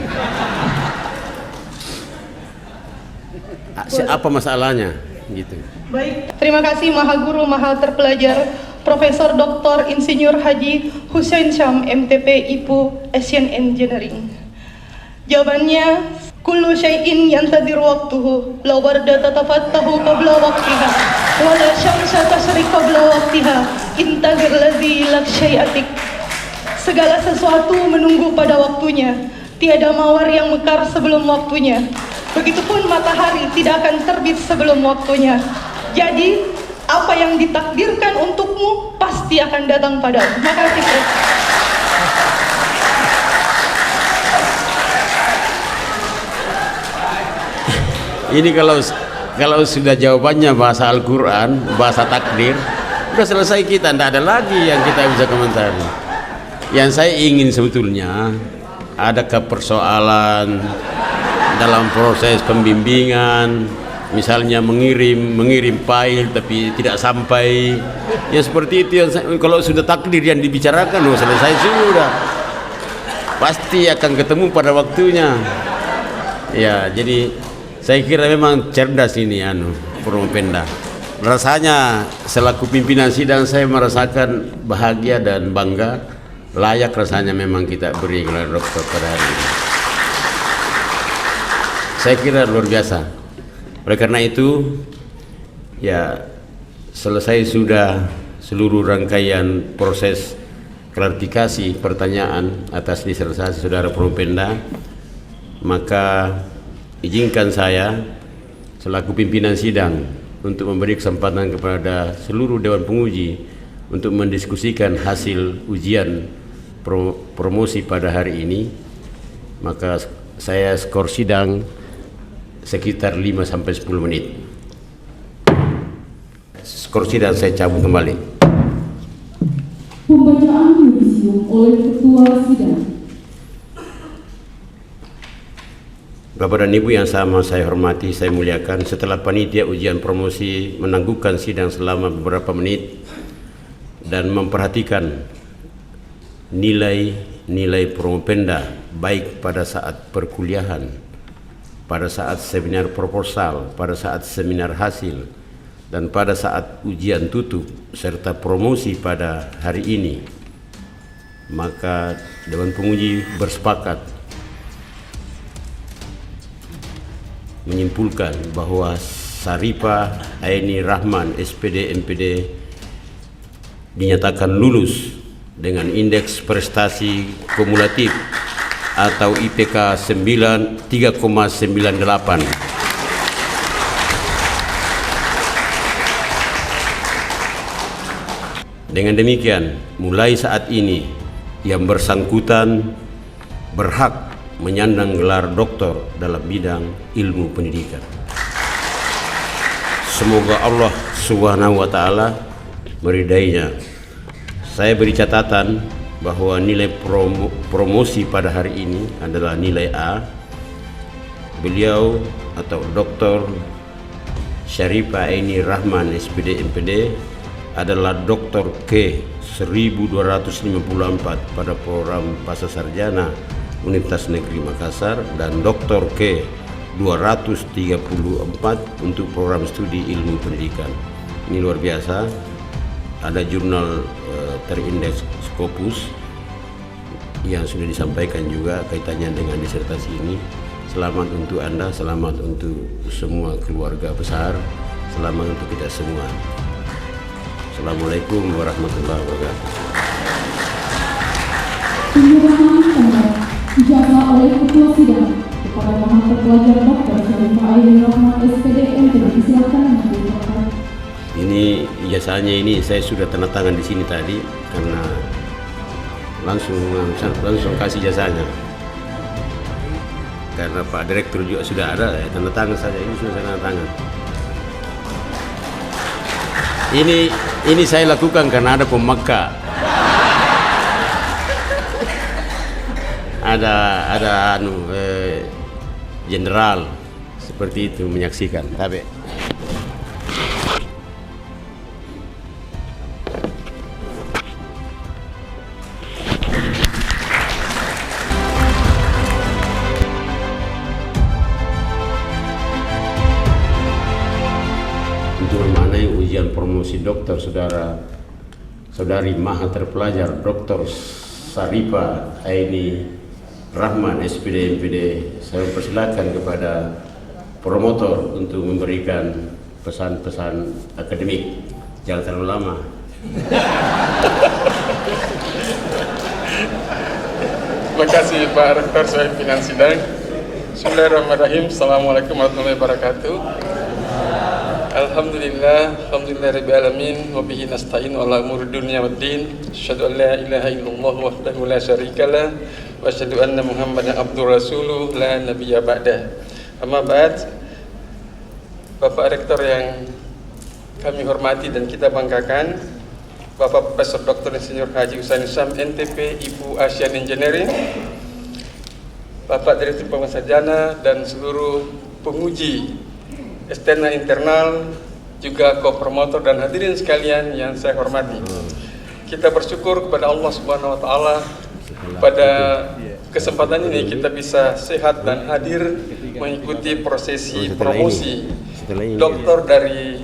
C: Apa masalahnya? Gitu.
D: Baik, terima kasih Maha Guru Maha Terpelajar Profesor Dr. Insinyur Haji Hussein Syam MTP IPU Asian Engineering. Jawabannya, kullu syai'in yantadiru waqtuhu, la warda tatafattahu qabla waqtiha, wa la syamsa tasri qabla waqtiha, intazir ladzi lak syai'atik. Segala sesuatu menunggu pada waktunya, tiada mawar yang mekar sebelum waktunya. Begitupun matahari tidak akan terbit sebelum waktunya. Jadi, apa yang ditakdirkan untukmu pasti akan datang padamu. Terima kasih.
C: Ini kalau sudah jawabannya bahasa Al-Quran, bahasa takdir, udah selesai kita, tidak ada lagi yang kita bisa komentari. Yang saya ingin sebetulnya, adakah persoalan dalam proses pembimbingan, misalnya mengirim file tapi tidak sampai, ya seperti itu. Yang kalau sudah takdir yang dibicarakan, selesai sudah, pasti akan ketemu pada waktunya. Ya, jadi saya kira memang cerdas ini Promopenda. Rasanya selaku pimpinan sidang saya merasakan bahagia dan bangga, layak rasanya memang kita beri gelar doktor pada hari ini. Saya kira luar biasa. Oleh karena itu, ya selesai sudah seluruh rangkaian proses klarifikasi pertanyaan atas disertasi saudara Promopenda, maka izinkan saya selaku pimpinan sidang untuk memberi kesempatan kepada seluruh Dewan Penguji untuk mendiskusikan hasil ujian promosi pada hari ini. Maka saya skor sidang sekitar 5 sampai 10 menit. Skor sidang saya cabut kembali.
A: Pembacaan yudisium oleh Ketua Sidang.
C: Bapak dan Ibu yang sama saya hormati, saya muliakan, setelah panitia ujian promosi menangguhkan sidang selama beberapa menit dan memperhatikan nilai promopenda baik pada saat perkuliahan, pada saat seminar proposal, pada saat seminar hasil, dan pada saat ujian tutup serta promosi pada hari ini, maka Dewan Penguji bersepakat menyimpulkan bahwa Saripah Aini Rahman SPD MPD dinyatakan lulus dengan indeks prestasi kumulatif atau IPK 3,98. Dengan demikian, mulai saat ini yang bersangkutan berhak menyandang gelar doktor dalam bidang ilmu pendidikan. Semoga Allah Subhanahu wa taala meridainya. Saya beri catatan bahwa nilai promosi pada hari ini adalah nilai A. Beliau atau Dr. Saripah Aini Rahman SPD MPD adalah Dr. K 1254 pada program Pasca Sarjana Universitas Negeri Makassar dan Dr. K 234 untuk program studi ilmu pendidikan. Ini luar biasa. Ada jurnal terindeks Scopus yang sudah disampaikan juga kaitannya dengan disertasi ini. Selamat untuk Anda, selamat untuk semua keluarga besar, selamat untuk kita semua. Assalamualaikum warahmatullahi wabarakatuh.
A: Penyerahan tanda ijazah oleh Ketua Sidang kepada Maha Terpelajar Dr. Saripah Aini Rahman SPD MPD. Silakan mengucapkan.
C: Ini ijazahnya ini saya sudah tanda tangan di sini tadi karena langsung kasih ijazahnya. Karena Pak Direktur juga sudah ada, tanda tangan saja, ini sudah tanda tangan. Ini saya lakukan karena ada pemeka. Ada jenderal seperti itu menyaksikan. Tapi untuk memanai ujian promosi dokter saudari Maha Terpelajar Dr. Saripah Aini Rahman SPD MPD, saya mempersilakan kepada promotor untuk memberikan pesan-pesan akademik. Jangan terlalu lama.
E: Terima kasih Pak Rektor, saya pimpinan sidang. Bismillahirrahmanirrahim. Assalamualaikum warahmatullahi wabarakatuh. Alhamdulillahirabbil alamin wa bihi nasta'in ala umuri dunya waddin. Asyhadu an la ilaha illallah wahdahu la syarikalah wa asyhadu anna Muhammadan abdur rasuluh la nabiyya ba'dah. Amma ba'd. Bapak Rektor yang kami hormati dan kita banggakan, Bapak Profesor Dr. Insinyur Haji Husain Syam NTP, Ibu Asian Engineering, Bapak Direktur Pasca Sarjana dan seluruh penguji eksternal internal, juga co-promotor dan hadirin sekalian yang saya hormati. Kita bersyukur kepada Allah Subhanahu wa taala pada kesempatan ini kita bisa sehat dan hadir mengikuti prosesi promosi doktor dari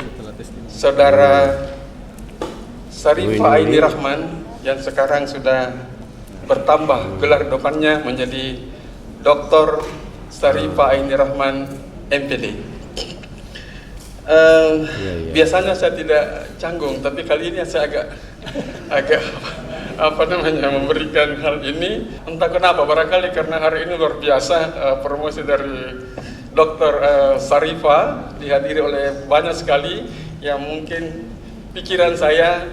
E: saudara Saripah Aini Rahman yang sekarang sudah bertambah gelar depannya menjadi Dr. Saripah Aini Rahman MPD. Biasanya saya tidak canggung, tapi kali ini saya agak memberikan hal ini. Entah kenapa, barangkali karena hari ini luar biasa promosi dari Dr. Saripah dihadiri oleh banyak sekali yang mungkin pikiran saya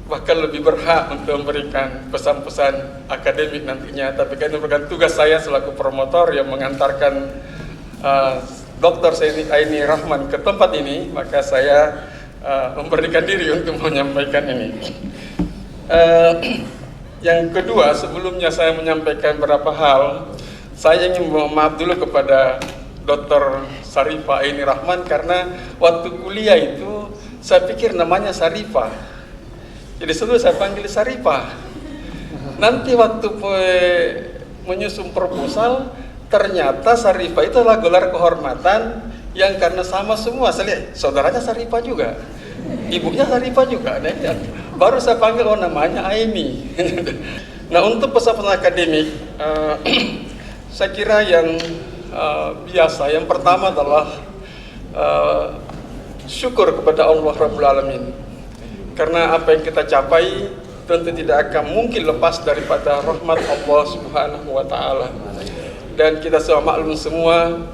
E: bahkan lebih berhak untuk memberikan pesan-pesan akademik nantinya. Tapi kan ini merupakan tugas saya selaku promotor yang mengantarkan Dr. Aini Rahman ke tempat ini, maka saya memberikan diri untuk menyampaikan ini. Yang kedua, sebelumnya saya menyampaikan beberapa hal, saya ingin mohon maaf dulu kepada Dr. Sarifah Aini Rahman karena waktu kuliah itu saya pikir namanya Sarifah. Jadi selalu saya panggil Sarifah. Nanti waktu menyusun proposal, ternyata Sarifah itu adalah gelar kehormatan yang karena sama semua. Saya lihat saudaranya Sarifah juga, ibunya Sarifah juga. Nah, baru saya panggil, oh namanya Aini. Nah, untuk pesan-pesan akademik, saya kira yang biasa, yang pertama adalah syukur kepada Allah Rabbul Alamin. Karena apa yang kita capai tentu tidak akan mungkin lepas daripada rahmat Allah Subhanahu wa Ta'ala. Dan kita semua maklum semua,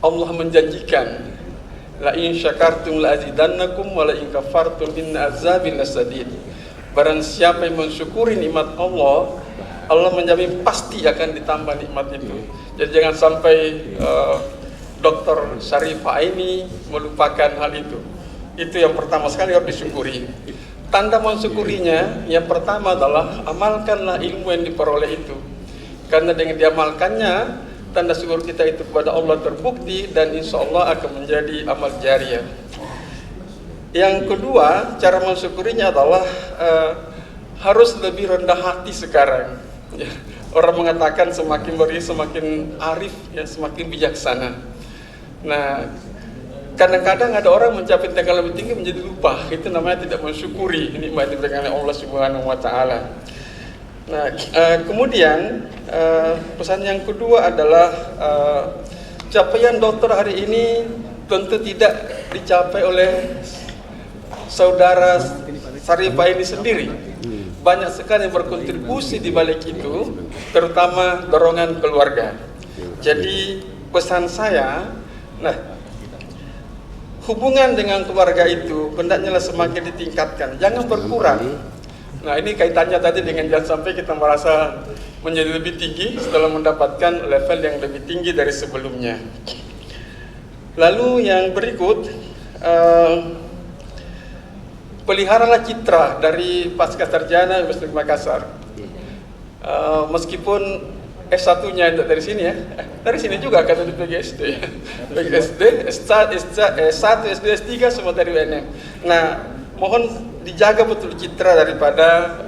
E: Allah menjanjikan, la in syakartum la azidannakum wa la in kafartum inna azabi lasadid. Barang siapa yang mensyukuri nikmat Allah, Allah menjamin pasti akan ditambah nikmat itu. Jadi jangan sampai Dr. Sarifah ini melupakan hal itu. Itu yang pertama sekali harus disyukuri. Tanda mensyukurinya yang pertama adalah amalkanlah ilmu yang diperoleh itu. Karena dengan diamalkannya, tanda syukur kita itu kepada Allah terbukti dan insya Allah akan menjadi amal jariah. Yang kedua, cara mensyukurinya adalah harus lebih rendah hati sekarang. Ya, orang mengatakan semakin beri semakin arif, ya semakin bijaksana. Nah, kadang-kadang ada orang mencapai tingkat lebih tinggi menjadi lupa. Itu namanya tidak mensyukuri nikmat yang diberikan oleh Allah Subhanahu wa Ta'ala. Nah, kemudian pesan yang kedua adalah capaian dokter hari ini tentu tidak dicapai oleh saudara Sarifah ini sendiri. Banyak sekali yang berkontribusi di balik itu, terutama dorongan keluarga. Jadi pesan saya, hubungan dengan keluarga itu hendaknya semakin ditingkatkan, jangan berkurang. Nah, ini kaitannya tadi dengan jangan sampai kita merasa menjadi lebih tinggi setelah mendapatkan level yang lebih tinggi dari sebelumnya. Lalu yang berikut, peliharalah citra dari pasca sarjana Universitas Makassar. Meskipun S1-nya dari sini ya, dari sini juga kan dari PGSD, PGSD, S1, SD, S3 semua dari UNM. Nah, mohon dijaga betul citra daripada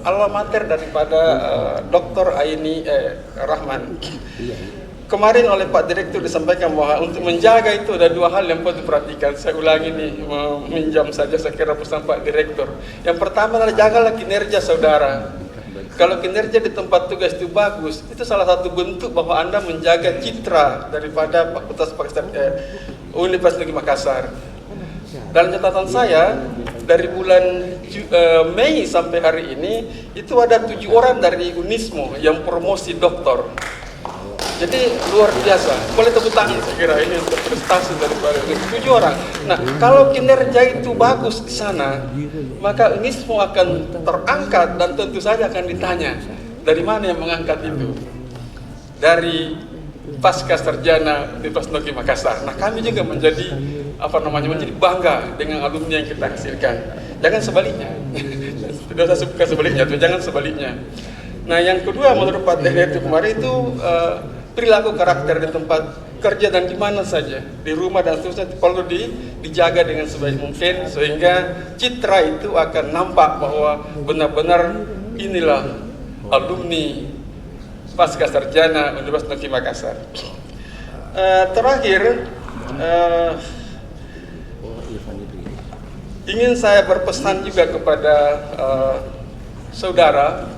E: alma mater daripada Dr. Aini Rahman. Kemarin oleh Pak Direktur disampaikan bahwa untuk menjaga itu ada dua hal yang perlu diperhatikan. Saya ulangi nih, meminjam saja saya kira pesan Pak Direktur. Yang pertama adalah jagalah kinerja saudara. Kalau kinerja di tempat tugas itu bagus, itu salah satu bentuk bahwa Anda menjaga citra daripada Fakultas Universitas Negeri Makassar. Dalam catatan saya, dari bulan Mei sampai hari ini, itu ada 7 orang dari Unismo yang promosi doktor. Jadi luar biasa, boleh tepuk tangan saya kira ini untuk prestasi daripada 7 orang. Nah, kalau kinerja itu bagus di sana, maka Unismo akan terangkat dan tentu saja akan ditanya, dari mana yang mengangkat itu? Dari pasca sarjana Universitas Negeri Makassar. Nah, kami juga menjadi menjadi bangga dengan alumni yang kita hasilkan. Jangan sebaliknya. Tidak saya sebutkan sebaliknya, jangan sebaliknya. Nah, yang kedua menurut Pak Direktur kemarin itu perilaku karakter di tempat kerja dan di mana saja, di rumah dan seterusnya perlu dijaga dengan sebaik mungkin sehingga citra itu akan nampak bahwa benar-benar inilah alumni pasca sarjana Universitas Negeri Makassar. Terakhir, ingin saya berpesan juga kepada saudara,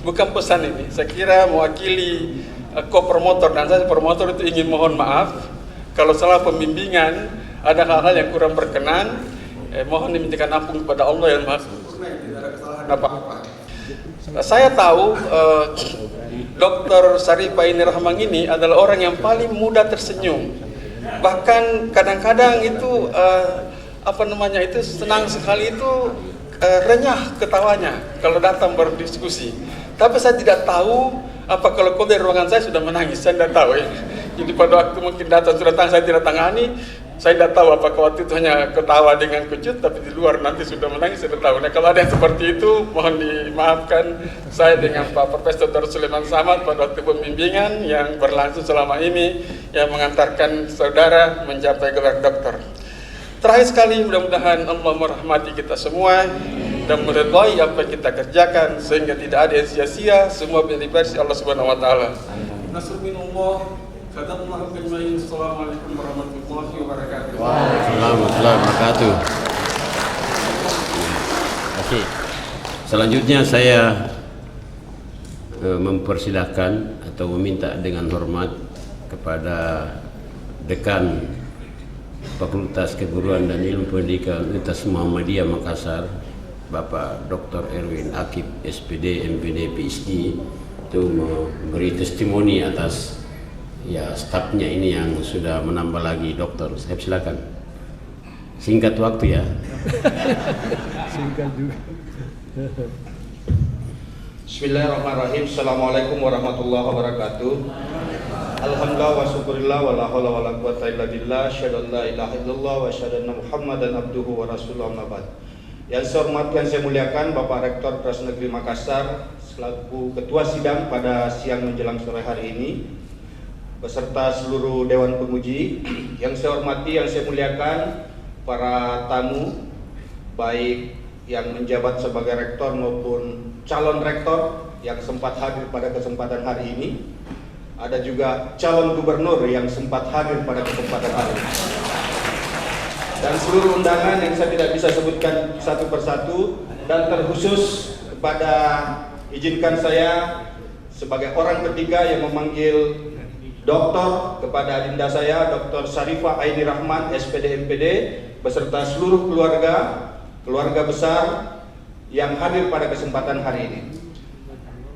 E: bukan pesan ini, saya kira mewakili co-promotor dan saya promotor itu ingin mohon maaf kalau salah pembimbingan, ada hal-hal yang kurang berkenan, mohon dimintakan ampun kepada Allah yang Maha Sempurna yang tidak ada kesalahan apa-apa. Saya tahu Dr. Sarifah Aini Rahman ini adalah orang yang paling mudah tersenyum. Bahkan kadang-kadang itu itu senang sekali itu renyah ketawanya kalau datang berdiskusi. Tapi saya tidak tahu apa kalau kau dari ruangan saya sudah menangis, saya tidak tahu ya. Jadi pada waktu mungkin datang sudah saya tidak tangani, Saya tidak tahu apakah waktu itu hanya ketawa dengan kecut, tapi di luar nanti sudah menangis, saya tahu. Nah, kalau ada yang seperti itu, mohon dimaafkan. Saya dengan Pak Profesor Dr. Sulaiman Samad pada waktu pembimbingan yang berlangsung selama ini, yang mengantarkan saudara mencapai gelar doktor. Terakhir sekali, mudah-mudahan Allah merahmati kita semua dan meridhai apa yang kita kerjakan, sehingga tidak ada yang sia-sia, semua beribadah Allah Subhanahu wa taala. Nasrullah. Assalamualaikum warahmatullahi wabarakatuh.
C: Waalaikumsalam warahmatullahi wabarakatuh. Oke. Selanjutnya saya mempersilahkan atau meminta dengan hormat kepada Dekan Fakultas Keguruan dan Ilmu Pendidikan Universitas Muhammadiyah Makassar, Bapak Dr. Erwin Akib, SPD, MPD, PhD, itu memberi testimoni atas stafnya ini yang sudah menambah lagi dokter. Saya silakan. Singkat waktu ya.
L: Singkat juga.
M: Bismillahirrahmanirrahim. Assalamualaikum warahmatullahi wabarakatuh. Alhamdulillah wa syukurillah wa la haula wa la quwwata illa billah. Asyhadu an la ilaha illallah wa asyhadu anna Muhammadan abduhu wa rasuluhu amma ba'd. Yang saya hormati, yang saya muliakan Bapak Rektor Universitas Negeri Makassar selaku Ketua Sidang pada siang menjelang sore hari ini, beserta seluruh Dewan Penguji. Yang saya hormati, yang saya muliakan para tamu, baik yang menjabat sebagai rektor maupun calon rektor yang sempat hadir pada kesempatan hari ini. Ada juga calon gubernur yang sempat hadir pada kesempatan hari ini. Dan seluruh undangan yang saya tidak bisa sebutkan satu persatu, dan terkhusus kepada, izinkan saya sebagai orang ketiga yang memanggil doktor kepada adinda saya, Dr. Syarifah Aini Rahman, SPD MPD, beserta seluruh keluarga besar yang hadir pada kesempatan hari ini.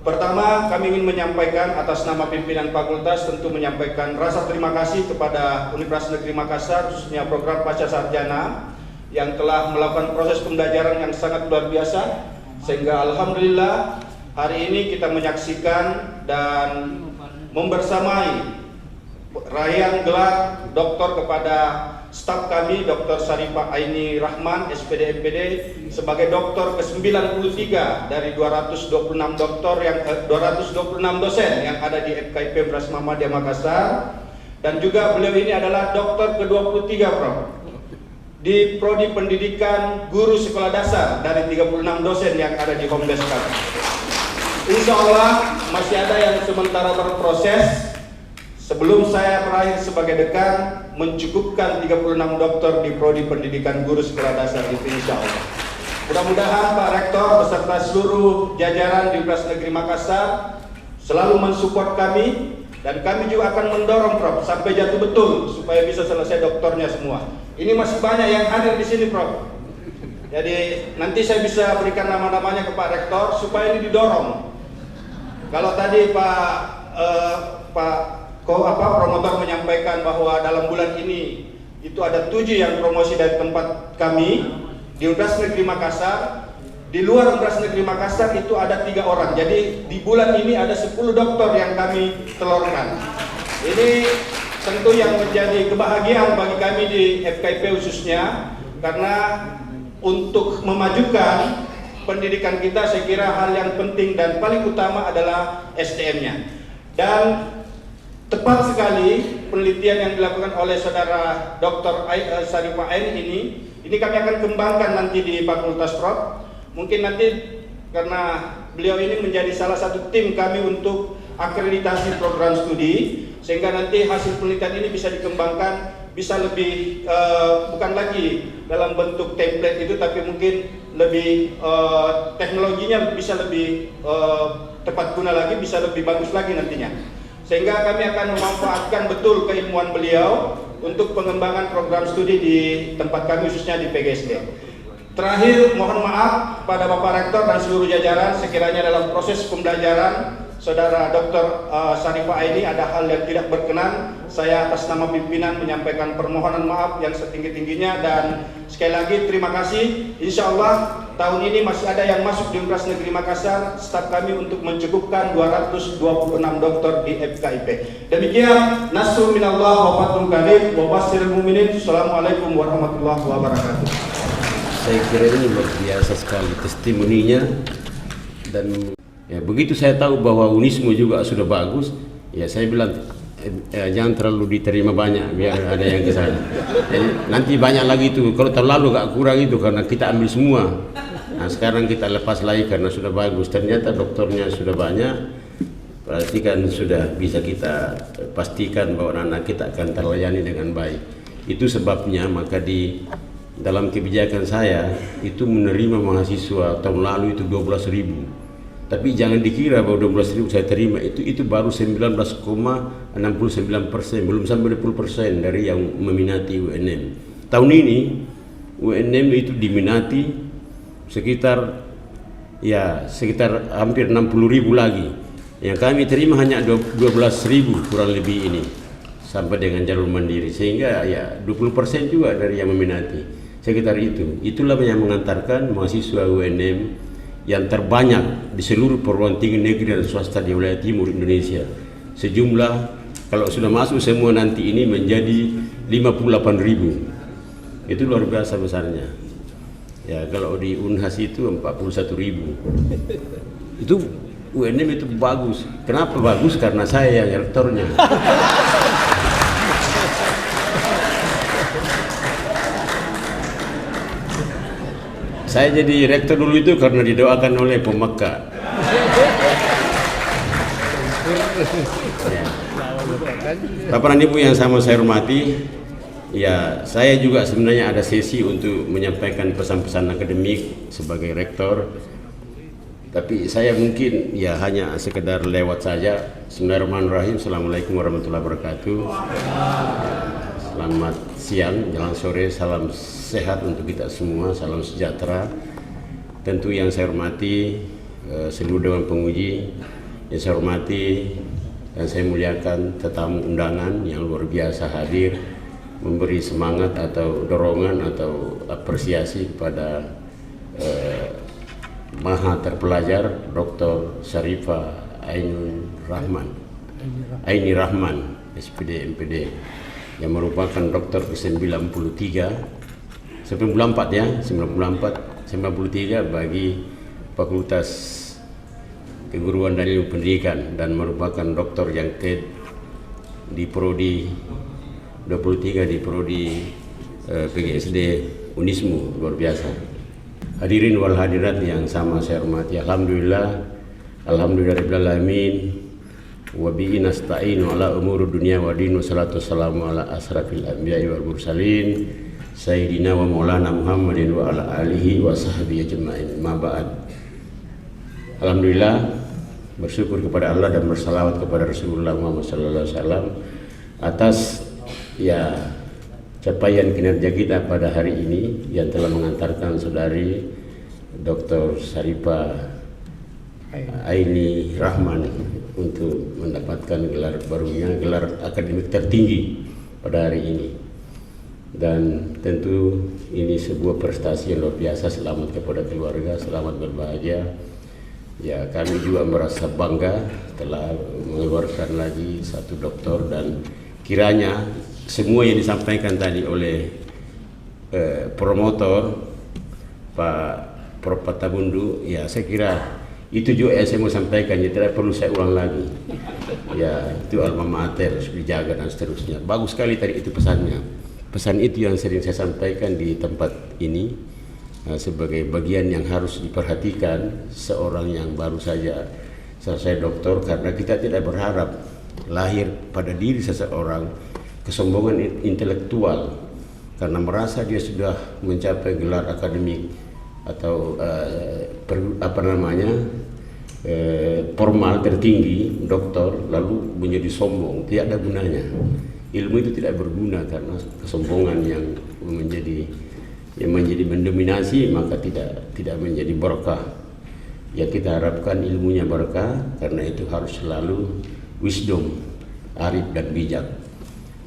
M: Pertama, kami ingin menyampaikan atas nama pimpinan fakultas, tentu menyampaikan rasa terima kasih kepada Universitas Negeri Makassar, khususnya program Pasca Sarjana, yang telah melakukan proses pembelajaran yang sangat luar biasa, sehingga alhamdulillah hari ini kita menyaksikan dan membersamai raihan gelar doktor kepada staf kami, Dr. Syarifah Aini Rahman, SPD MPD, sebagai doktor ke-93 dari 226 dosen yang ada di FKIP Universitas Muhammadiyah Makassar, dan juga beliau ini adalah doktor ke-23, Prof, di Prodi Pendidikan Guru Sekolah Dasar dari 36 dosen yang ada di home desk kami. Insya Allah masih ada yang sementara berproses. Sebelum saya berakhir sebagai dekan, mencukupkan 36 dokter di Prodi Pendidikan Guru Sekolah Dasar itu, insya Allah. Mudah-mudahan Pak Rektor beserta seluruh jajaran di Universitas Negeri Makassar selalu mensupport kami, dan kami juga akan mendorong, Prof, sampai jatuh betul supaya bisa selesai doktornya semua. Ini masih banyak yang hadir di sini, Prof. Jadi nanti saya bisa berikan nama-namanya ke Pak Rektor supaya ini didorong. Kalau tadi promotor menyampaikan bahwa dalam bulan ini itu ada 7 yang promosi dari tempat kami di Universitas Negeri Makassar. Di luar Universitas Negeri Makassar itu ada 3 orang. Jadi di bulan ini ada 10 dokter yang kami telurkan. Ini tentu yang menjadi kebahagiaan bagi kami di FKIP khususnya, karena untuk memajukan pendidikan kita, saya kira hal yang penting dan paling utama adalah SDM-nya. Dan tepat sekali penelitian yang dilakukan oleh saudara Dr. Syarifah Aini ini kami akan kembangkan nanti di Fakultas Prof. Mungkin nanti karena beliau ini menjadi salah satu tim kami untuk akreditasi program studi, sehingga nanti hasil penelitian ini bisa dikembangkan, bisa lebih bukan lagi dalam bentuk template itu, tapi mungkin lebih teknologinya bisa lebih tepat guna lagi, bisa lebih bagus lagi nantinya. Sehingga kami akan memanfaatkan betul keilmuan beliau untuk pengembangan program studi di tempat kami, khususnya di PGSD. Terakhir, mohon maaf pada Bapak Rektor dan seluruh jajaran, sekiranya dalam proses pembelajaran Saudara Dr. Syarifah Aini ada hal yang tidak berkenan, saya atas nama pimpinan menyampaikan permohonan maaf yang setinggi-tingginya, dan sekali lagi terima kasih. Insya Allah tahun ini masih ada yang masuk di Universitas Negeri Makassar, staf kami untuk mencukupkan 226 dokter di FKIP. Demikian, nasrul minallah wa fathun qarib wa basyiril mu'minin. Assalamualaikum warahmatullahi wabarakatuh.
C: Saya kira ini luar biasa sekali testimoninya, dan ya, begitu saya tahu bahwa Unismu juga sudah bagus, ya saya bilang jangan terlalu diterima banyak biar ada yang ke sana. Jadi nanti banyak lagi itu, kalau terlalu gak kurang itu karena kita ambil semua. Nah sekarang kita lepas lagi karena sudah bagus, ternyata dokternya sudah banyak, berarti kan sudah bisa kita pastikan bahwa anak kita akan terlayani dengan baik. Itu sebabnya maka di dalam kebijakan saya itu menerima mahasiswa tahun lalu itu 12.000. Tapi jangan dikira bahwa 12.000 saya terima, itu baru 19,69%, belum sampai 20% dari yang meminati UNM. Tahun ini UNM itu diminati sekitar hampir 60.000 lagi. Yang kami terima hanya 12.000 kurang lebih ini sampai dengan jalur mandiri, sehingga ya 20% juga dari yang meminati. Sekitar itu. Itulah yang mengantarkan mahasiswa UNM yang terbanyak di seluruh perguruan tinggi negeri dan swasta di wilayah timur Indonesia. Sejumlah kalau sudah masuk semua nanti ini menjadi 58.000. Itu luar biasa besarnya. Ya kalau di Unhas itu 41.000. Itu UNM itu bagus. Kenapa bagus? Karena saya yang rektornya. Saya jadi rektor dulu itu karena didoakan oleh Pemekah. Ya. Bapak dan Ibu yang sama saya hormati, ya saya juga sebenarnya ada sesi untuk menyampaikan pesan-pesan akademik sebagai rektor. Tapi saya mungkin ya hanya sekedar lewat saja. Bismillahirrahmanirrahim. Assalamualaikum warahmatullahi wabarakatuh. Selamat siang, jalan sore, salam sehat untuk kita semua, salam sejahtera. Tentu yang saya hormati seluruh Dewan Penguji, yang saya hormati dan saya muliakan tetamu undangan yang luar biasa hadir memberi semangat atau dorongan atau apresiasi kepada Maha Terpelajar Dr. Syarifah Aini Rahman, SPD MPD, yang merupakan dokter ke-93 93 bagi Fakultas Keguruan dan Ilmu Pendidikan, dan merupakan dokter yang di prodi 23 di prodi PGSD Unismu. Luar biasa. Hadirin wal hadirat yang sama saya hormati, alhamdulillahirabbil alamin. Wa bihi nasta'inu ala umuri dunya wa din, wassalatu wassalamu ala asrafil anbiya'i wal mursalin sayyidina wa maulana Muhammadin wa ala alihi wa sahbihi ajma'in. Ma ba'd. Alhamdulillah, bersyukur kepada Allah dan bersalawat kepada Rasulullah Muhammad sallallahu alaihi wasallam atas ya capaian kinerja kita pada hari ini yang telah mengantarkan saudari Dr. Syarifah Aini Rahman untuk mendapatkan gelar barunya, gelar akademik tertinggi pada hari ini. Dan tentu ini sebuah prestasi yang luar biasa. Selamat kepada keluarga, selamat berbahagia. Ya, kami juga merasa bangga telah mengeluarkan lagi satu doktor, dan kiranya semua yang disampaikan tadi oleh promotor Pak Prof. Patabundu, ya saya kira itu juga yang saya mau sampaikan, ya tidak perlu saya ulang lagi. Ya, itu alma mater harus dijaga dan seterusnya. Bagus sekali tadi itu pesannya. Pesan itu yang sering saya sampaikan di tempat ini sebagai bagian yang harus diperhatikan seorang yang baru saja selesai doktor, karena kita tidak berharap lahir pada diri seseorang kesombongan intelektual karena merasa dia sudah mencapai gelar akademik atau formal tertinggi doktor lalu menjadi sombong. Tidak ada gunanya. Ilmu itu tidak berguna karena kesombongan yang menjadi mendominasi, maka tidak menjadi berkah. Ya kita harapkan ilmunya berkah, karena itu harus selalu wisdom, arif dan bijak.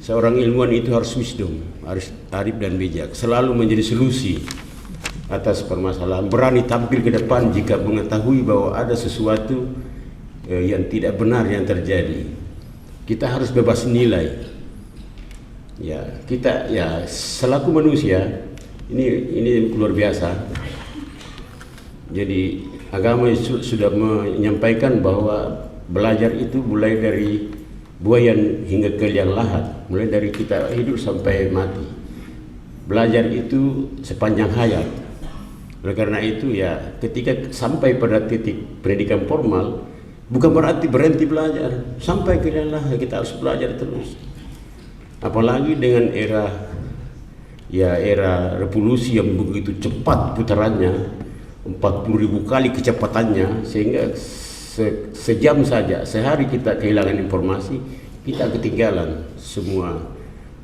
C: Seorang ilmuwan itu harus wisdom, harus arif dan bijak, selalu menjadi solusi atas permasalahan, berani tampil ke depan jika mengetahui bahwa ada sesuatu yang tidak benar yang terjadi. Kita harus bebas nilai. Ya, kita ya selaku manusia ini luar biasa. Jadi agama sudah menyampaikan bahwa belajar itu mulai dari buayan hingga ke liang lahat, mulai dari kita hidup sampai mati. Belajar itu sepanjang hayat. Oleh karena itu ya ketika sampai pada titik pendidikan formal, bukan berarti berhenti belajar. Sampai ke liang lahat kita harus belajar terus. Apalagi dengan era revolusi yang begitu cepat putarannya, 40.000 kali kecepatannya, sehingga sejam saja, sehari kita kehilangan informasi, kita ketinggalan semua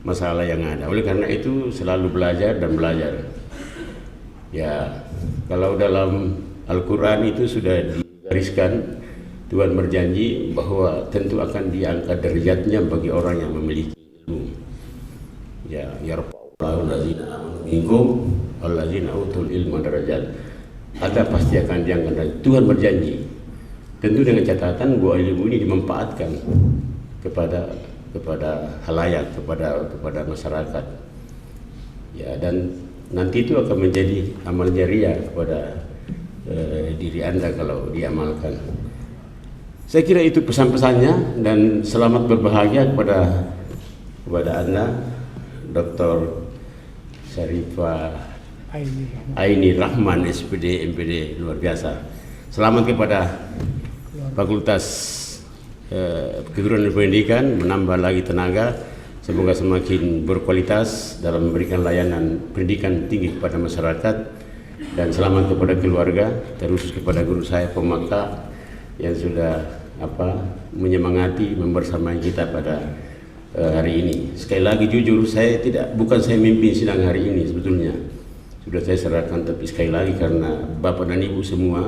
C: masalah yang ada. Oleh karena itu selalu belajar dan belajar. Ya, kalau dalam Al-Quran itu sudah digariskan, Tuhan berjanji bahwa tentu akan diangkat derajatnya bagi orang yang memiliki ilmu. Ya, yarfa'ullahu allazina amanu minkum wallazina utul ilma darajat. Ada pasti akan diangkat. Tuhan berjanji, tentu dengan catatan bahwa ilmu ini dimanfaatkan kepada halayak, kepada masyarakat. Ya, dan nanti itu akan menjadi amal jariah kepada diri Anda kalau diamalkan. Saya kira itu pesan-pesannya, dan selamat berbahagia kepada Anda, Dr. Syarifah Aini Rahman, SPD, MPD, luar biasa. Selamat kepada Fakultas Keguruan dan Pendidikan, menambah lagi tenaga, semoga semakin berkualitas dalam memberikan layanan pendidikan tinggi kepada masyarakat. Dan selamat kepada keluarga, terkhusus kepada guru saya Pemaka yang sudah menyemangati membersamai kita pada hari ini. Sekali lagi jujur, bukan saya mimpin sidang hari ini sebetulnya. Sudah saya serahkan, tapi sekali lagi karena Bapak dan Ibu semua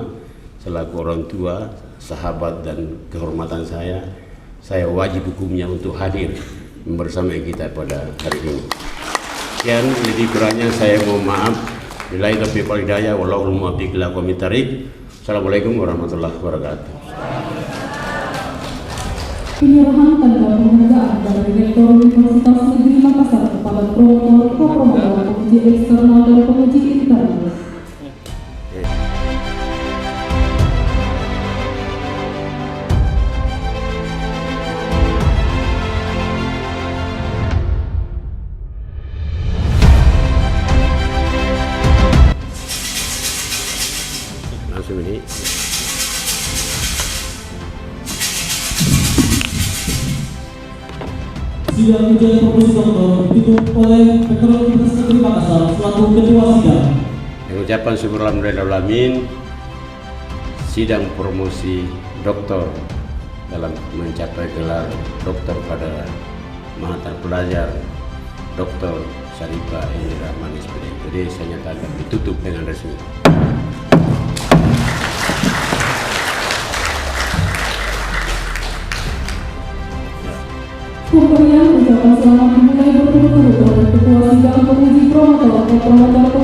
C: selaku orang tua, sahabat dan kehormatan saya wajib hukumnya untuk hadir membersamai kita pada hari ini. Sekian, lebih kurangnya saya mohon maaf. Billahi taufiq wal hidayah, wallahu muwaffiq ila aqwamit thariq. Assalamualaikum warahmatullahi wabarakatuh.
A: Penyerahan tanda penghargaan dari Rektor Universitas Negeri Makassar kepada promotor, ko-promotor, penguji eksternal dan penguji internal.
C: Langsung ini.
B: Sidang ujian promosi doktor ditutup oleh Rektor Universitas Negeri Makassar selaku ketua sidang.
C: Dengan ucapan syukur alhamdulillah alamin, sidang promosi doktor dalam mencapai gelar doktor pada Mahathir Pelajar Dr. Syarifah Aini Rahman SPD. Jadi saya nyatakan ditutup dengan resmi.
A: Pemberian ucapan selamat dimulai berturut-turut oleh Ketua Sidang Penguji Promotor, ko-promotor,